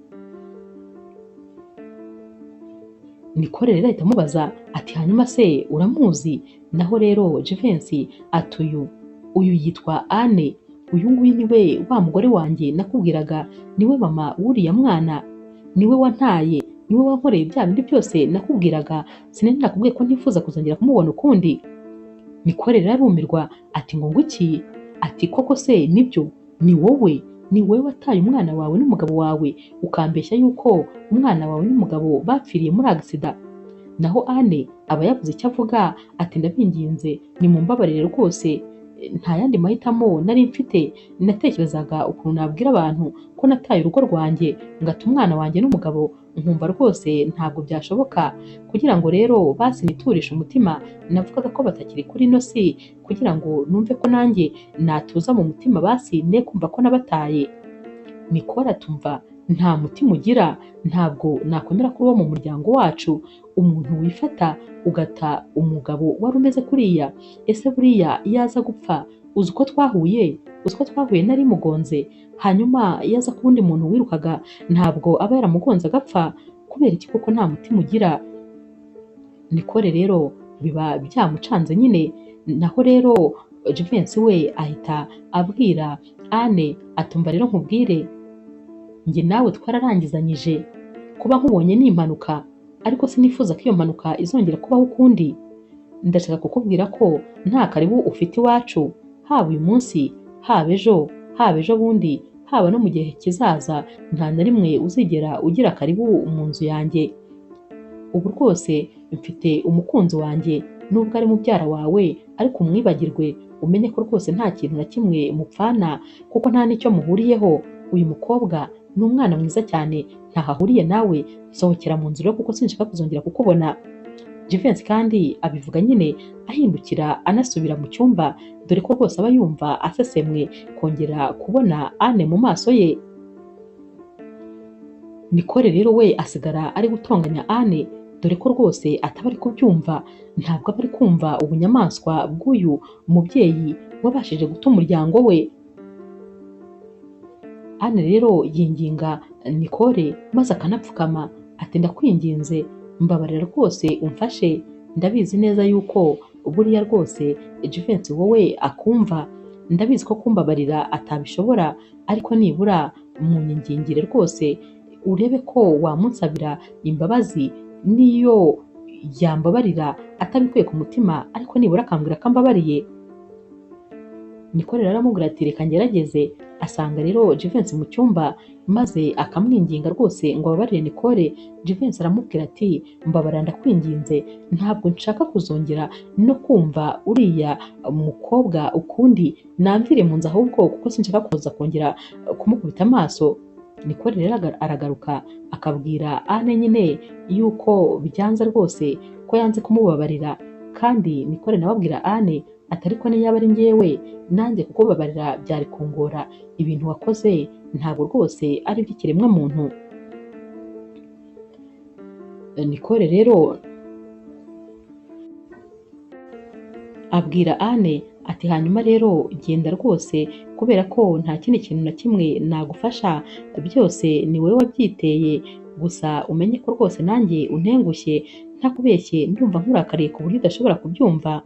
Nicole rero ahita amubaza ati hanyuma se uramuzi? Naho rero Jivency ati uyu yitwa Anne, uyu nguyu niwe wa mugore wanjye nakubwiraga, niwe mama w'uriya mwana, niwe wantaye, niwe wankoreye bya bindi byose nakubwiraga, sinari nakubwiye ko ntifuza kuzongera kumubona ukundi. Nicole rero arumirwa ati ngo iki? Ati koko se nibyo, ni wowe wataye umwana wawe n'umugabo wawe ukambeshya yuko umwana wawe n'umugabo bapfiriye muri agisida? Naho Anne aba yabuze icyo avuga ati ndabinginze nimumbabarire rwose, nta yandi mahitamo nari mfite. Natekerezaga ukuntu nabwira abantu ko nataye urugo rwanjye ngata umwana wanjye n'umugabo, nkumva rwose ntabwo byashoboka. Kugira ngo rero basi niturishe umutima, navugaga ko batakiri kuri ino si, kugira ngo numve ko nanjye natuza mu mutima basi ne kumva ko nabataye. Nicole atumva nta mutima ugira, ntabwo nakwemera ko uwo mu muryango wacu umuntu wifata ugata umugabo wari umeze kuriya. Ese buriya iyo aza gupfa uzi uko twahuye? Uzi ko twahuye nari mugonze, hanyuma iyo aza ku wundi muntu wirukaga ntabwo aba yaramugonze agapfa? Kubera iki koko nta mutima ugira? Nicole rero biba byamucanze nyine. Naho rero Jivency we ahita abwira Anne atumva rero nkubwire, njye nawe twararangizanyije, kuba nkubonye ni impanuka, ariko sinifuza ko iyo mpanuka izongera kubaho ukundi. Ndashaka kukubwira ko nta karibu ufite iwacu, haba uyu munsi, haba ejo bundi, haba no mu gihe kizaza. Nta na rimwe uzigera ugira karibu mu nzu yanjye. Ubu rwose mfite umukunzi wanjye, nubwo ari mubyara wawe, ariko umwibagirwe, umenye ko rwose nta kintu na kimwe mupfana, kuko nta n'icyo muhuriyeho. Uyu mukobwa ni umwana mwiza cyane, ntaho ahuriye nawe, sohokera mu nzu rero kuko sinshaka kuzongera kukubona. Jivency kandi abivuga nyine ahindukira anasubira mu cyumba, dore ko rwose aba yumva asesemwe kongera kubona Anne mu maso ye. Nicole rero we asigara ari gutonganya Anne, dore ko rwose ataba ari kubyumva, ntabwo aba ari kumva ubunyamaswa bw'uyu mubyeyi wabashije guta umuryango we. Anne rero yinginga Nicole maze akanapfukama ati ndakwinginze, mbabarira rwose umfashe, ndabizi neza yuko buriya rwose Jivency wowe akumva, ndabizi ko kumbabarira atabishobora, ariko nibura munyingingire rwose urebe ko wamunsabira imbabazi, niyo yambabarira atabikuye ku mutima, ariko nibura akambwira ko ambabariye. Nicole rero aramubwira ati reka ngerageze. Asanga rero Jivency mu cyumba maze akamwinginga rwose ngo ababarire Nicole. Jivency aramubwira ati mbabarira ndakwinginze, ntabwo nshaka kuzongera no kumva uriya mukobwa ukundi, namvire mu nzu ahubwo kuko sinshaka kuza kongera kumukubita amaso. Nicole rero aragaruka akabwira Anne nyine yuko byanze rwose, ko yanze kumubabarira. Kandi Nicole nawe abwira Anne ati ariko niyo yaba ari njyewe nanjye kukubabarira byari kungora, ibintu wakoze ntabwo rwose ari iby'ikiremwa muntu. Nicole rero abwira Anne ati hanyuma rero genda rwose kubera ko nta kindi kintu na kimwe nagufasha, byose ni wowe wabyiteye, gusa umenye ko rwose nanjye untengushye, ntakubeshye ndumva nkurakariye ku buryo udashobora kubyumva.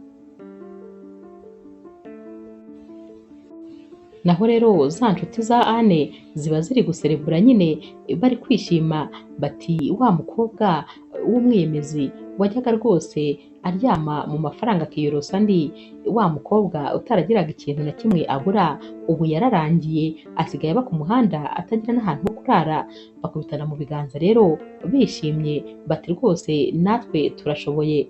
Naho rero za nshuti za Anne ziba ziri guserebura nyine bari kwishima, bati wa mukobwa w'umwiyemezi wajyaga rwose aryama mu mafaranga akiyorosa andi, wa mukobwa utaragiraga ikintu na kimwe abura, ubu yararangiye asigaye aba ku muhanda atagira n'ahantu ho kurara. Bakubitana mu biganza rero bishimye bati rwose natwe turashoboye.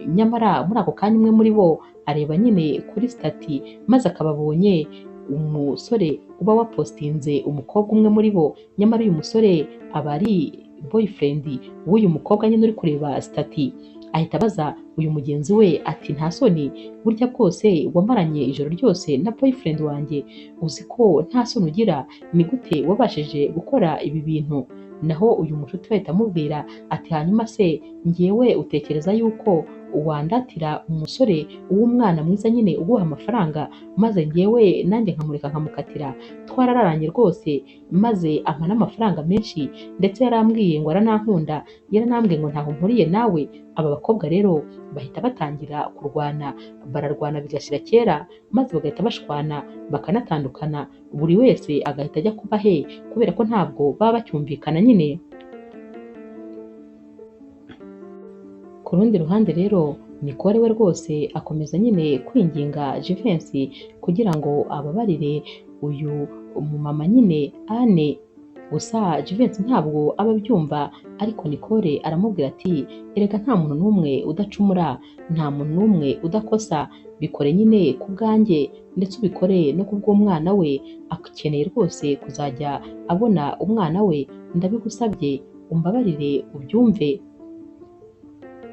Nyamara muri ako kanya umwe muri bo areba nyine kuri stati maze akababonye umusore uba wapostinze umukobwa umwe muri bo, nyamara uyu musore aba ari boyfriend w'uyu mukobwa nyine uri kureba stati. Ahita abaza uyu mugenzi we ati nta soni, burya bwose wamaranye ijoro ryose na boyfriend wanjye, uzi ko nta soni ugira, ni gute wabashije gukora ibi bintu? Naho uyu mushuti we ahita amubwira ati hanyuma se njyewe utekereza yuko wandatira umusore w'umwana mwiza nyine uguha amafaranga maze njyewe nanjye nkamureka nkamukatira? Twarararanye rwose maze ampa n'amafaranga menshi, ndetse yarambwiye ngo aranankunda, yaranambwiye ngo ntaho mpuriye nawe. Aba bakobwa rero bahita batangira kurwana, bararwana bigashira kera maze bagahita bashwana bakanatandukana, buri wese agahita ajya kuba he kubera ko ntabwo baba bacyumvikana nyine. Ku rundi ruhande rero Nicole we rwose akomeza nyine kwinginga Jivency kugira ngo ababarire uyu umumama nyine Anne, gusa Jivency ntabwo aba abyumva, ariko Nicole aramubwira ati erega nta muntu n'umwe udacumura, nta muntu n'umwe udakosa, bikore nyine ku bwanjye ndetse ubikore no ku bw'umwana we, akeneye rwose kuzajya abona umwana we, ndabigusabye umbabarire ubyumve.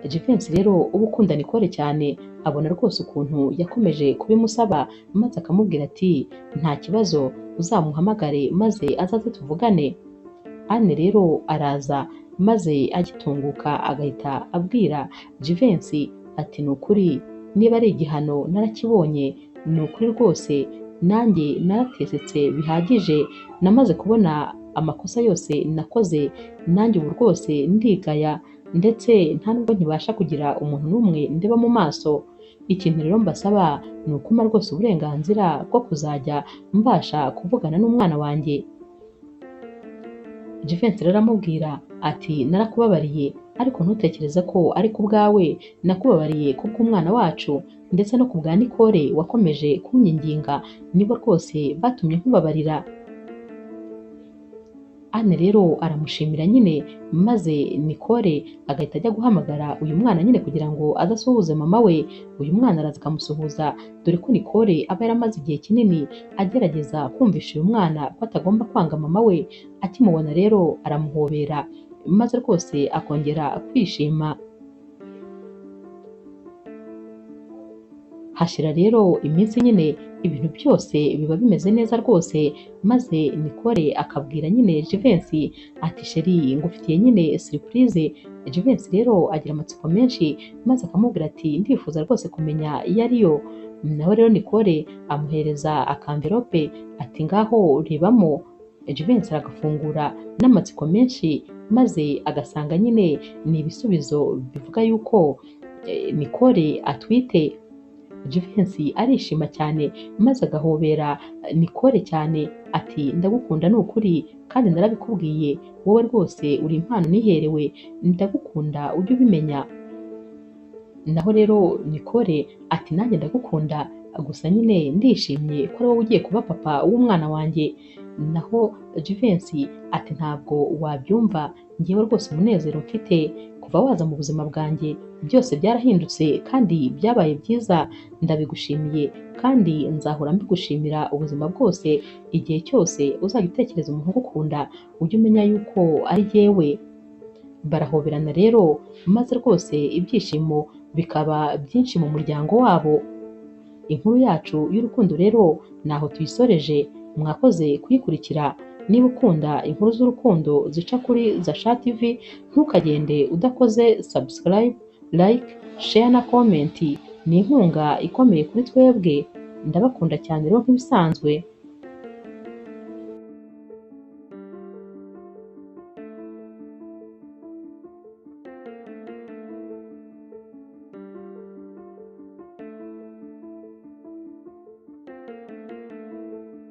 Jivency rero uba ukunda Nicole cyane abona rwose ukuntu yakomeje kubimusaba, maze akamubwira ati nta kibazo uzamuhamagare maze azaze tuvugane. Anne rero araza maze agitunguka agahita abwira Jivency ati ni ukuri niba ari igihano narakibonye, ni ukuri rwose nanjye naratesetse bihagije, namaze kubona amakosa yose nakoze, nanjye ubu rwose ndigaya ndetse nta nubwo nkibasha kugira umuntu n'umwe ndeba mu maso. Ikintu rero mbasaba ni ukuma rwose uburenganzira bwo kuzajya mbasha kuvugana n'umwana wanjye. Jivency rero aramubwira ati narakubabariye, ariko ntutekereze ko ari ku bwawe, nakubabariye ku bw'umwana wacu ndetse no ku bwa Nicole wakomeje kunyinginga, nibo rwose batumye nkubabarira. Anne rero aramushimira nyine, maze Nicole agahita ajya guhamagara uyu mwana nyine kugira ngo adasuhuze mama we. Uyu mwana araza akamusuhuza, dore ko Nicole aba yaramaze igihe kinini agerageza kumvisha uyu mwana ko atagomba kwanga mama we. Akimubona rero aramuhobera maze rwose akongera kwishima. Hashira rero iminsi nyine ibintu byose biba bimeze neza rwose, maze Nicole akabwira nyine Jivency ati sheri ngufitiye nyine surprise. Jivency rero agira amatsiko menshi maze akamubwira ati ndifuza rwose kumenya iyo ariyo. Naho rero Nicole amuhereza akamverope ati ngaho rebamo. Jivency aragafungura n'amatsiko menshi maze agasanga nyine ni ibisubizo bivuga yuko Nicole atwite. Jivency arishima cyane maze agahobera Nicole cyane ati ndagukunda ni ukuri kandi narabikubwiye, wowe rwose uri impano niherewe, ndagukunda ujye ubimenya. Naho rero Nicole ati nanjye ndagukunda, gusa nyine ndishimye ko ari wowe ugiye kuba papa w'umwana wanjye. Naho Jivency ati ntabwo wabyumva, ngewe rwose umunezero mfite kuva waza mu buzima bwanjye byose byarahindutse kandi byabaye byiza, ndabigushimiye kandi nzahora mbigushimira ubuzima bwose. Igihe cyose uzajya utekereza umuntu ugukunda ujye umenya yuko ari jyewe. Barahoberana rero maze rwose ibyishimo bikaba byinshi mu muryango wabo. Inkuru yacu y'urukundo rero naho tuyisoreje, mwakoze kuyikurikira. Niba ukunda inkuru z'urukundo zica kuri Zasha TV, ntukagende udakoze subscribe, like, share na comment. ni inkunga ikomeye kuri twebwe. Ndabakunda cyane rero nk'ibisanzwe.